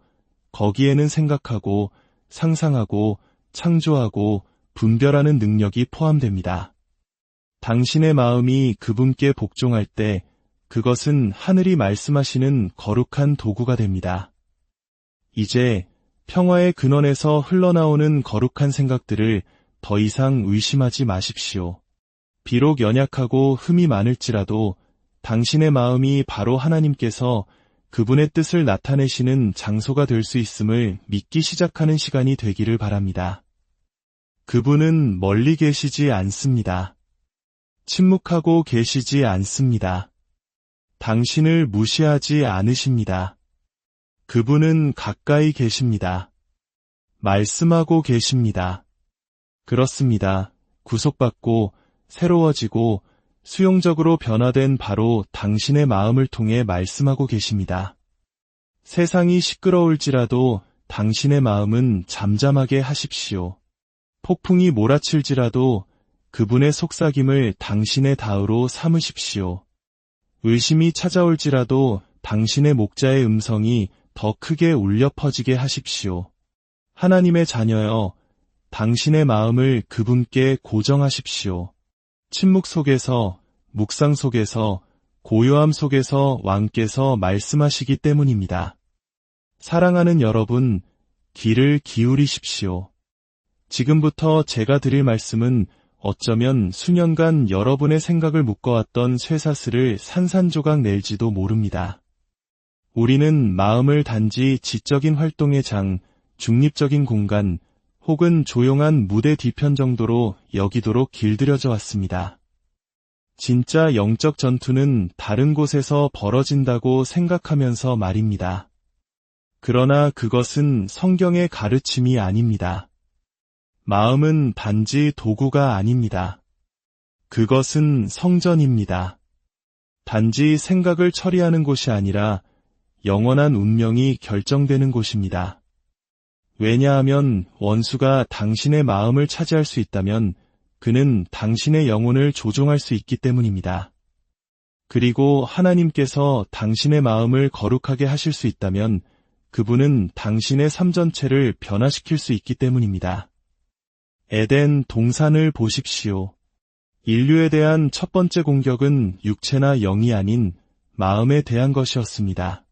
거기에는 생각하고 상상하고 창조하고 분별하는 능력이 포함됩니다. 당신의 마음이 그분께 복종할 때 그것은 하늘이 말씀하시는 거룩한 도구가 됩니다. 이제 평화의 근원에서 흘러나오는 거룩한 생각들을 더 이상 의심하지 마십시오. 비록 연약하고 흠이 많을지라도 당신의 마음이 바로 하나님께서 그분의 뜻을 나타내시는 장소가 될 수 있음을 믿기 시작하는 시간이 되기를 바랍니다. 그분은 멀리 계시지 않습니다. 침묵하고 계시지 않습니다. 당신을 무시하지 않으십니다. 그분은 가까이 계십니다. 말씀하고 계십니다. 그렇습니다. 구속받고 새로워지고 수용적으로 변화된 바로 당신의 마음을 통해 말씀하고 계십니다. 세상이 시끄러울지라도 당신의 마음은 잠잠하게 하십시오. 폭풍이 몰아칠지라도 그분의 속삭임을 당신의 다으로 삼으십시오. 의심이 찾아올지라도 당신의 목자의 음성이 더 크게 울려 퍼지게 하십시오. 하나님의 자녀여, 당신의 마음을 그분께 고정하십시오. 침묵 속에서, 묵상 속에서, 고요함 속에서 왕께서 말씀하시기 때문입니다. 사랑하는 여러분, 귀를 기울이십시오. 지금부터 제가 드릴 말씀은 어쩌면 수년간 여러분의 생각을 묶어왔던 쇠사슬을 산산조각 낼지도 모릅니다. 우리는 마음을 단지 지적인 활동의 장, 중립적인 공간, 혹은 조용한 무대 뒤편 정도로 여기도록 길들여져 왔습니다. 진짜 영적 전투는 다른 곳에서 벌어진다고 생각하면서 말입니다. 그러나 그것은 성경의 가르침이 아닙니다. 마음은 단지 도구가 아닙니다. 그것은 성전입니다. 단지 생각을 처리하는 곳이 아니라 영원한 운명이 결정되는 곳입니다. 왜냐하면 원수가 당신의 마음을 차지할 수 있다면 그는 당신의 영혼을 조종할 수 있기 때문입니다. 그리고 하나님께서 당신의 마음을 거룩하게 하실 수 있다면 그분은 당신의 삶 전체를 변화시킬 수 있기 때문입니다. 에덴 동산을 보십시오. 인류에 대한 첫 번째 공격은 육체나 영이 아닌 마음에 대한 것이었습니다.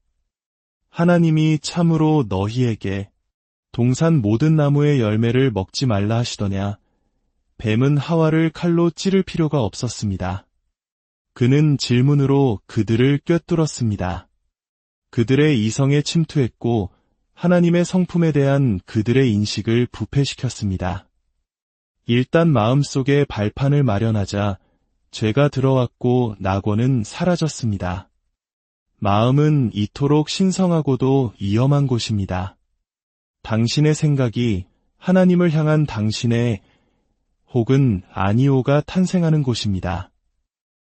하나님이 참으로 너희에게 동산 모든 나무의 열매를 먹지 말라 하시더냐. 뱀은 하와를 칼로 찌를 필요가 없었습니다. 그는 질문으로 그들을 꿰뚫었습니다. 그들의 이성에 침투했고 하나님의 성품에 대한 그들의 인식을 부패시켰습니다. 일단 마음속에 발판을 마련하자 죄가 들어왔고 낙원은 사라졌습니다. 마음은 이토록 신성하고도 위험한 곳입니다. 당신의 생각이 하나님을 향한 당신의 혹은 아니오가 탄생하는 곳입니다.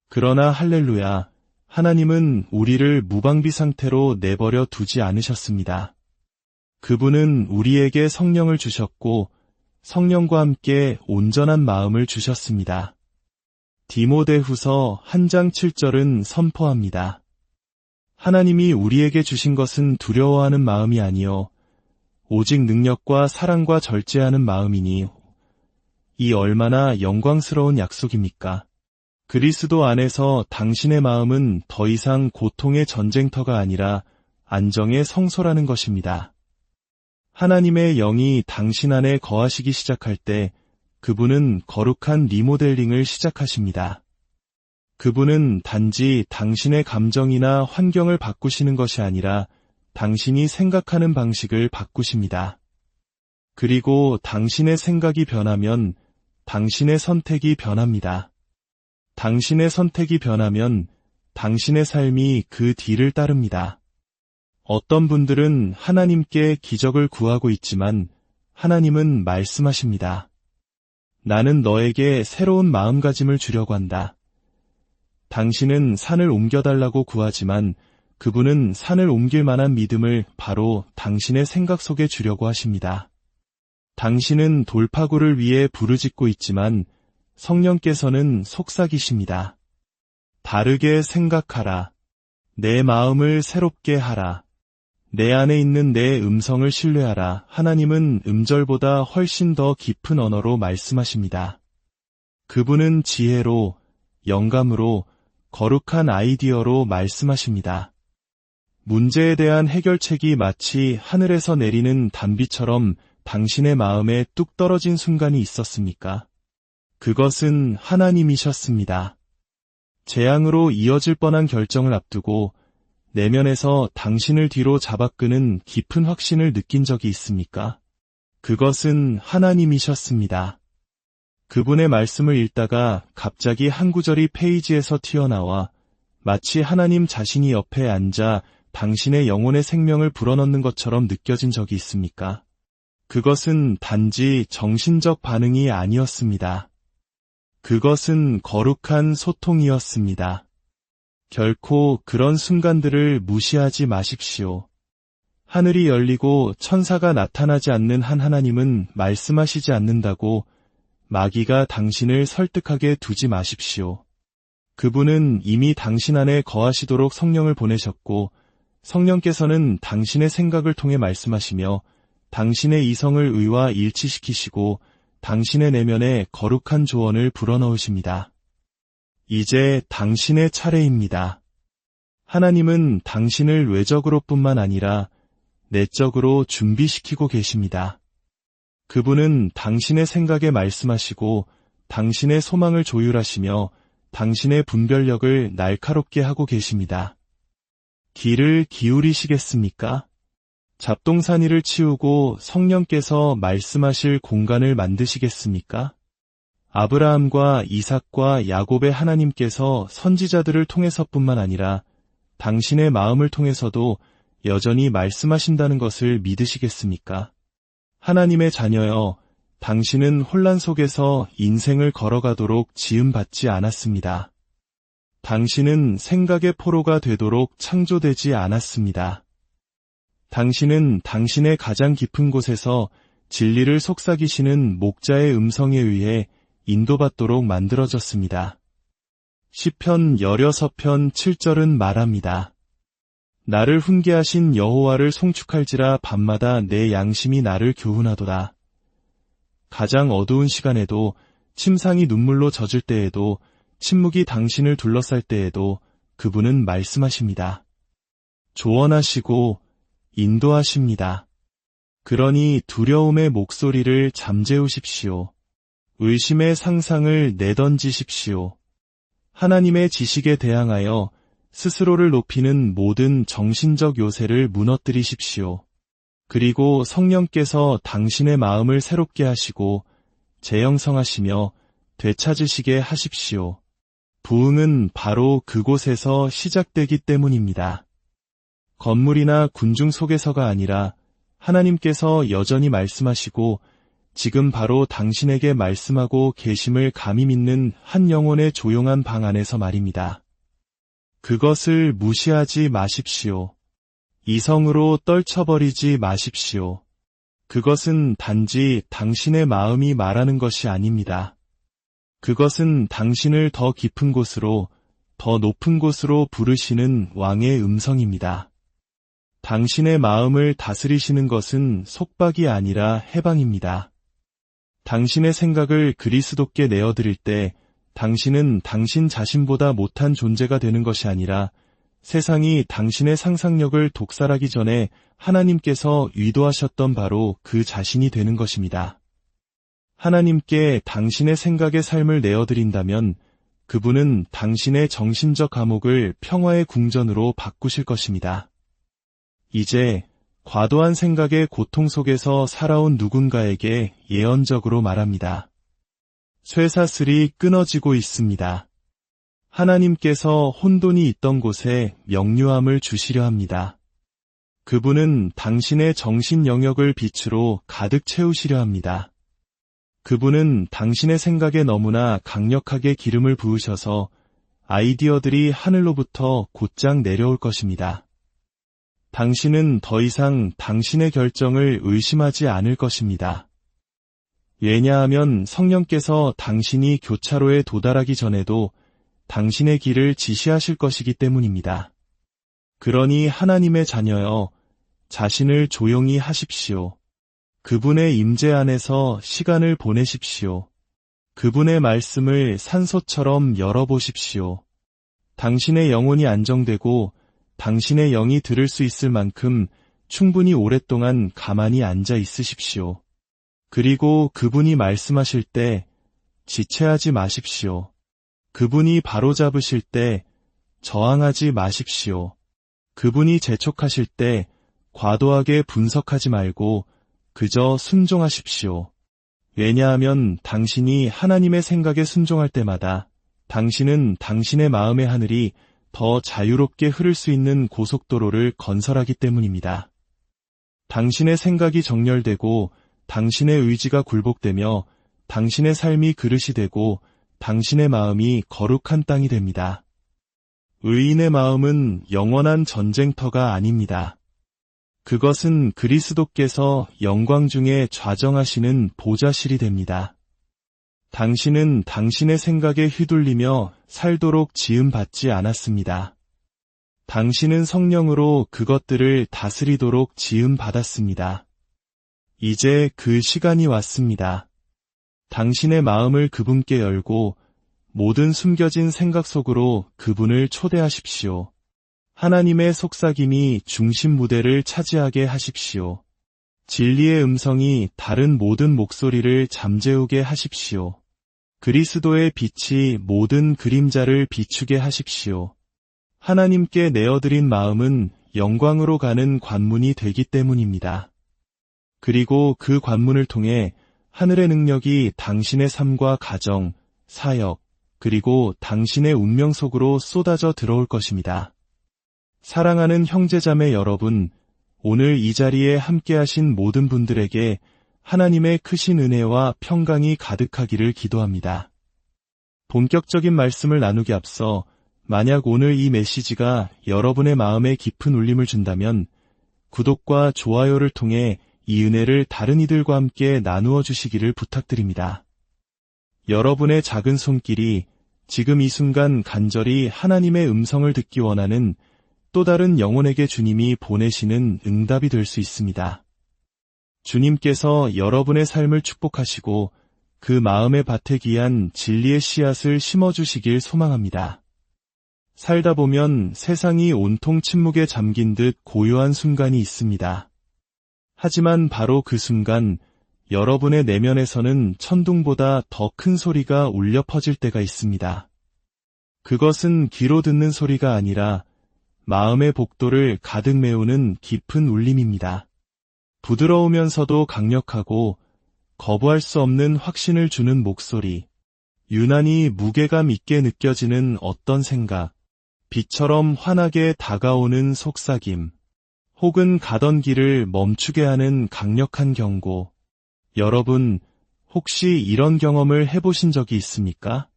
그러나 할렐루야, 하나님은 우리를 무방비 상태로 내버려 두지 않으셨습니다. 그분은 우리에게 성령을 주셨고 성령과 함께 온전한 마음을 주셨습니다. 디모데후서 1장 7절은 선포합니다. 하나님이 우리에게 주신 것은 두려워하는 마음이 아니요 오직 능력과 사랑과 절제하는 마음이니 이 얼마나 영광스러운 약속입니까? 그리스도 안에서 당신의 마음은 더 이상 고통의 전쟁터가 아니라 안정의 성소라는 것입니다. 하나님의 영이 당신 안에 거하시기 시작할 때 그분은 거룩한 리모델링을 시작하십니다. 그분은 단지 당신의 감정이나 환경을 바꾸시는 것이 아니라 당신이 생각하는 방식을 바꾸십니다. 그리고 당신의 생각이 변하면 당신의 선택이 변합니다. 당신의 선택이 변하면 당신의 삶이 그 뒤를 따릅니다. 어떤 분들은 하나님께 기적을 구하고 있지만 하나님은 말씀하십니다. 나는 너에게 새로운 마음가짐을 주려고 한다. 당신은 산을 옮겨달라고 구하지만 그분은 산을 옮길 만한 믿음을 바로 당신의 생각 속에 주려고 하십니다. 당신은 돌파구를 위해 부르짖고 있지만 성령께서는 속삭이십니다. 다르게 생각하라. 내 마음을 새롭게 하라. 내 안에 있는 내 음성을 신뢰하라. 하나님은 음절보다 훨씬 더 깊은 언어로 말씀하십니다. 그분은 지혜로, 영감으로, 거룩한 아이디어로 말씀하십니다. 문제에 대한 해결책이 마치 하늘에서 내리는 단비처럼 당신의 마음에 뚝 떨어진 순간이 있었습니까? 그것은 하나님이셨습니다. 재앙으로 이어질 뻔한 결정을 앞두고 내면에서 당신을 뒤로 잡아끄는 깊은 확신을 느낀 적이 있습니까? 그것은 하나님이셨습니다. 그분의 말씀을 읽다가 갑자기 한 구절이 페이지에서 튀어나와 마치 하나님 자신이 옆에 앉아 당신의 영혼의 생명을 불어넣는 것처럼 느껴진 적이 있습니까? 그것은 단지 정신적 반응이 아니었습니다. 그것은 거룩한 소통이었습니다. 결코 그런 순간들을 무시하지 마십시오. 하늘이 열리고 천사가 나타나지 않는 한 하나님은 말씀하시지 않는다고 마귀가 당신을 설득하게 두지 마십시오. 그분은 이미 당신 안에 거하시도록 성령을 보내셨고 성령께서는 당신의 생각을 통해 말씀하시며 당신의 이성을 의와 일치시키시고 당신의 내면에 거룩한 조언을 불어넣으십니다. 이제 당신의 차례입니다. 하나님은 당신을 외적으로뿐만 아니라 내적으로 준비시키고 계십니다. 그분은 당신의 생각에 말씀하시고 당신의 소망을 조율하시며 당신의 분별력을 날카롭게 하고 계십니다. 귀를 기울이시겠습니까? 잡동사니를 치우고 성령께서 말씀하실 공간을 만드시겠습니까? 아브라함과 이삭과 야곱의 하나님께서 선지자들을 통해서뿐만 아니라 당신의 마음을 통해서도 여전히 말씀하신다는 것을 믿으시겠습니까? 하나님의 자녀여, 당신은 혼란 속에서 인생을 걸어가도록 지음받지 않았습니다. 당신은 생각의 포로가 되도록 창조되지 않았습니다. 당신은 당신의 가장 깊은 곳에서 진리를 속삭이시는 목자의 음성에 의해 인도받도록 만들어졌습니다. 시편 16편 7절은 말합니다. 나를 훈계하신 여호와를 송축할지라 밤마다 내 양심이 나를 교훈하도다. 가장 어두운 시간에도 침상이 눈물로 젖을 때에도, 침묵이 당신을 둘러쌀 때에도 그분은 말씀하십니다. 조언하시고 인도하십니다. 그러니 두려움의 목소리를 잠재우십시오. 의심의 상상을 내던지십시오. 하나님의 지식에 대항하여 스스로를 높이는 모든 정신적 요새를 무너뜨리십시오. 그리고 성령께서 당신의 마음을 새롭게 하시고 재형성하시며 되찾으시게 하십시오. 부흥은 바로 그곳에서 시작되기 때문입니다. 건물이나 군중 속에서가 아니라 하나님께서 여전히 말씀하시고 지금 바로 당신에게 말씀하고 계심을 감히 믿는 한 영혼의 조용한 방 안에서 말입니다. 그것을 무시하지 마십시오. 이성으로 떨쳐버리지 마십시오. 그것은 단지 당신의 마음이 말하는 것이 아닙니다. 그것은 당신을 더 깊은 곳으로, 더 높은 곳으로 부르시는 왕의 음성입니다. 당신의 마음을 다스리시는 것은 속박이 아니라 해방입니다. 당신의 생각을 그리스도께 내어드릴 때 당신은 당신 자신보다 못한 존재가 되는 것이 아니라 세상이 당신의 상상력을 독살하기 전에 하나님께서 의도하셨던 바로 그 자신이 되는 것입니다. 하나님께 당신의 생각의 삶을 내어드린다면 그분은 당신의 정신적 감옥을 평화의 궁전으로 바꾸실 것입니다. 이제 과도한 생각의 고통 속에서 살아온 누군가에게 예언적으로 말합니다. 쇠사슬이 끊어지고 있습니다. 하나님께서 혼돈이 있던 곳에 명료함을 주시려 합니다. 그분은 당신의 정신 영역을 빛으로 가득 채우시려 합니다. 그분은 당신의 생각에 너무나 강력하게 기름을 부으셔서 아이디어들이 하늘로부터 곧장 내려올 것입니다. 당신은 더 이상 당신의 결정을 의심하지 않을 것입니다. 왜냐하면 성령께서 당신이 교차로에 도달하기 전에도 당신의 길을 지시하실 것이기 때문입니다. 그러니 하나님의 자녀여, 자신을 조용히 하십시오. 그분의 임재 안에서 시간을 보내십시오. 그분의 말씀을 산소처럼 열어보십시오. 당신의 영혼이 안정되고 당신의 영이 들을 수 있을 만큼 충분히 오랫동안 가만히 앉아 있으십시오. 그리고 그분이 말씀하실 때 지체하지 마십시오. 그분이 바로잡으실 때 저항하지 마십시오. 그분이 재촉하실 때 과도하게 분석하지 말고 그저 순종하십시오. 왜냐하면 당신이 하나님의 생각에 순종할 때마다 당신은 당신의 마음의 하늘이 더 자유롭게 흐를 수 있는 고속도로를 건설하기 때문입니다. 당신의 생각이 정렬되고 당신의 의지가 굴복되며 당신의 삶이 그릇이 되고 당신의 마음이 거룩한 땅이 됩니다. 의인의 마음은 영원한 전쟁터가 아닙니다. 그것은 그리스도께서 영광 중에 좌정하시는 보좌실이 됩니다. 당신은 당신의 생각에 휘둘리며 살도록 지음받지 않았습니다. 당신은 성령으로 그것들을 다스리도록 지음받았습니다. 이제 그 시간이 왔습니다. 당신의 마음을 그분께 열고 모든 숨겨진 생각 속으로 그분을 초대하십시오. 하나님의 속삭임이 중심 무대를 차지하게 하십시오. 진리의 음성이 다른 모든 목소리를 잠재우게 하십시오. 그리스도의 빛이 모든 그림자를 비추게 하십시오. 하나님께 내어드린 마음은 영광으로 가는 관문이 되기 때문입니다. 그리고 그 관문을 통해 하늘의 능력이 당신의 삶과 가정, 사역, 그리고 당신의 운명 속으로 쏟아져 들어올 것입니다. 사랑하는 형제자매 여러분, 오늘 이 자리에 함께하신 모든 분들에게 하나님의 크신 은혜와 평강이 가득하기를 기도합니다. 본격적인 말씀을 나누기 앞서 만약 오늘 이 메시지가 여러분의 마음에 깊은 울림을 준다면 구독과 좋아요를 통해 이 은혜를 다른 이들과 함께 나누어 주시기를 부탁드립니다. 여러분의 작은 손길이 지금 이 순간 간절히 하나님의 음성을 듣기 원하는 또 다른 영혼에게 주님이 보내시는 응답이 될 수 있습니다. 주님께서 여러분의 삶을 축복하시고 그 마음의 밭에 귀한 진리의 씨앗을 심어주시길 소망합니다. 살다 보면 세상이 온통 침묵에 잠긴 듯 고요한 순간이 있습니다. 하지만 바로 그 순간 여러분의 내면에서는 천둥보다 더 큰 소리가 울려 퍼질 때가 있습니다. 그것은 귀로 듣는 소리가 아니라 마음의 복도를 가득 메우는 깊은 울림입니다. 부드러우면서도 강력하고 거부할 수 없는 확신을 주는 목소리, 유난히 무게감 있게 느껴지는 어떤 생각, 비처럼 환하게 다가오는 속삭임, 혹은 가던 길을 멈추게 하는 강력한 경고. 여러분, 혹시 이런 경험을 해보신 적이 있습니까?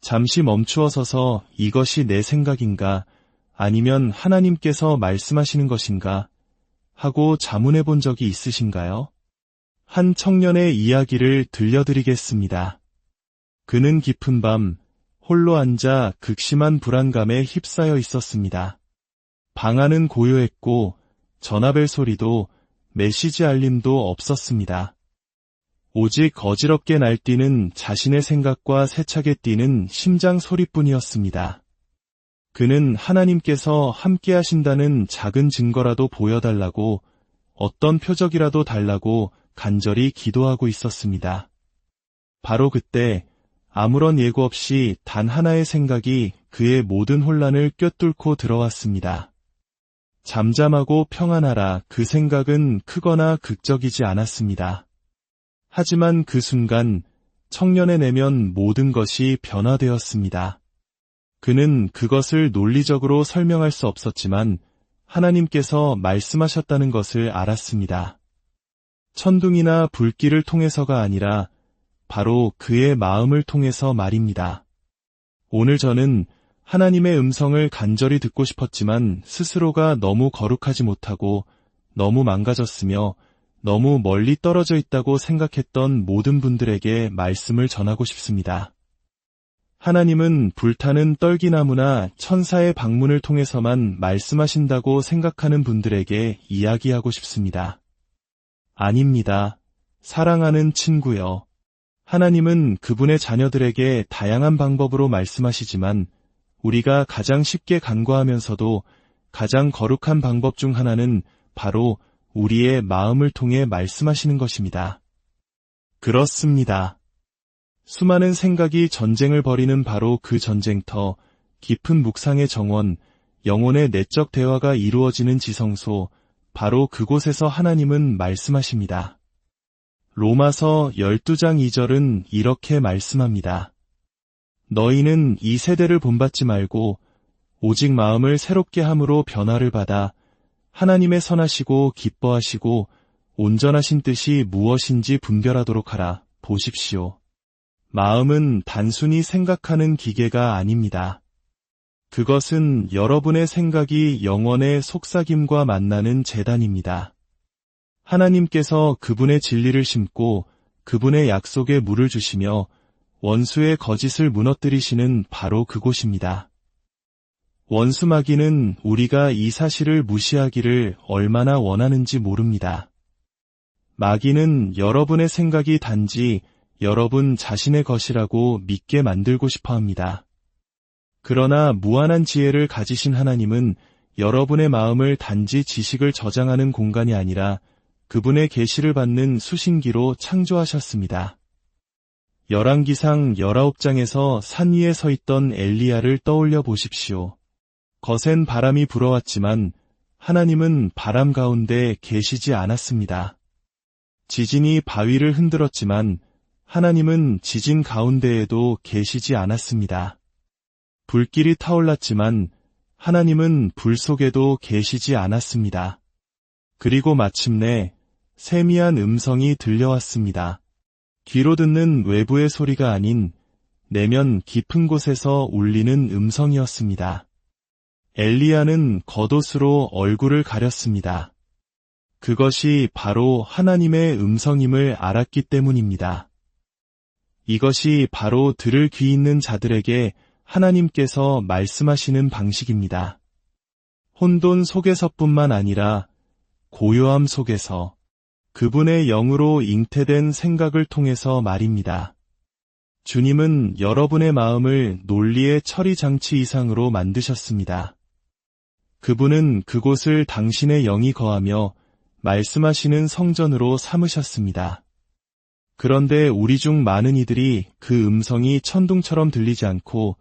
잠시 멈추어 서서 이것이 내 생각인가, 아니면 하나님께서 말씀하시는 것인가 하고 자문해 본 적이 있으신가요? 한 청년의 이야기를 들려드리겠습니다. 그는 깊은 밤 홀로 앉아 극심한 불안감에 휩싸여 있었습니다. 방 안은 고요했고 전화벨 소리도 메시지 알림도 없었습니다. 오직 어지럽게 날뛰는 자신의 생각과 세차게 뛰는 심장 소리뿐이었습니다. 그는 하나님께서 함께 하신다는 작은 증거라도 보여달라고, 어떤 표적이라도 달라고 간절히 기도하고 있었습니다. 바로 그때 아무런 예고 없이 단 하나의 생각이 그의 모든 혼란을 꿰뚫고 들어왔습니다. 잠잠하고 평안하라. 그 생각은 크거나 극적이지 않았습니다. 하지만 그 순간 청년의 내면 모든 것이 변화되었습니다. 그는 그것을 논리적으로 설명할 수 없었지만 하나님께서 말씀하셨다는 것을 알았습니다. 천둥이나 불길을 통해서가 아니라 바로 그의 마음을 통해서 말입니다. 오늘 저는 하나님의 음성을 간절히 듣고 싶었지만 스스로가 너무 거룩하지 못하고 너무 망가졌으며 너무 멀리 떨어져 있다고 생각했던 모든 분들에게 말씀을 전하고 싶습니다. 하나님은 불타는 떨기나무나 천사의 방문을 통해서만 말씀하신다고 생각하는 분들에게 이야기하고 싶습니다. 아닙니다. 사랑하는 친구여. 하나님은 그분의 자녀들에게 다양한 방법으로 말씀하시지만 우리가 가장 쉽게 간과하면서도 가장 거룩한 방법 중 하나는 바로 우리의 마음을 통해 말씀하시는 것입니다. 그렇습니다. 수많은 생각이 전쟁을 벌이는 바로 그 전쟁터, 깊은 묵상의 정원, 영혼의 내적 대화가 이루어지는 지성소, 바로 그곳에서 하나님은 말씀하십니다. 로마서 12장 2절은 이렇게 말씀합니다. 너희는 이 세대를 본받지 말고 오직 마음을 새롭게 함으로 변화를 받아 하나님의 선하시고 기뻐하시고 온전하신 뜻이 무엇인지 분별하도록 하라. 보십시오. 마음은 단순히 생각하는 기계가 아닙니다. 그것은 여러분의 생각이 영혼의 속삭임과 만나는 제단입니다. 하나님께서 그분의 진리를 심고 그분의 약속에 물을 주시며 원수의 거짓을 무너뜨리시는 바로 그곳입니다. 원수 마귀는 우리가 이 사실을 무시하기를 얼마나 원하는지 모릅니다. 마귀는 여러분의 생각이 단지 여러분 자신의 것이라고 믿게 만들고 싶어 합니다. 그러나 무한한 지혜를 가지신 하나님은 여러분의 마음을 단지 지식을 저장하는 공간이 아니라 그분의 계시를 받는 수신기로 창조하셨습니다. 열왕기상 19장에서 산 위에 서 있던 엘리야를 떠올려 보십시오. 거센 바람이 불어왔지만 하나님은 바람 가운데 계시지 않았습니다. 지진이 바위를 흔들었지만 하나님은 지진 가운데에도 계시지 않았습니다. 불길이 타올랐지만 하나님은 불 속에도 계시지 않았습니다. 그리고 마침내 세미한 음성이 들려왔습니다. 귀로 듣는 외부의 소리가 아닌 내면 깊은 곳에서 울리는 음성이었습니다. 엘리야는 겉옷으로 얼굴을 가렸습니다. 그것이 바로 하나님의 음성임을 알았기 때문입니다. 이것이 바로 들을 귀 있는 자들에게 하나님께서 말씀하시는 방식입니다. 혼돈 속에서뿐만 아니라 고요함 속에서 그분의 영으로 잉태된 생각을 통해서 말입니다. 주님은 여러분의 마음을 논리의 처리 장치 이상으로 만드셨습니다. 그분은 그곳을 당신의 영이 거하며 말씀하시는 성전으로 삼으셨습니다. 그런데 우리 중 많은 이들이 그 음성이 천둥처럼 들리지 않고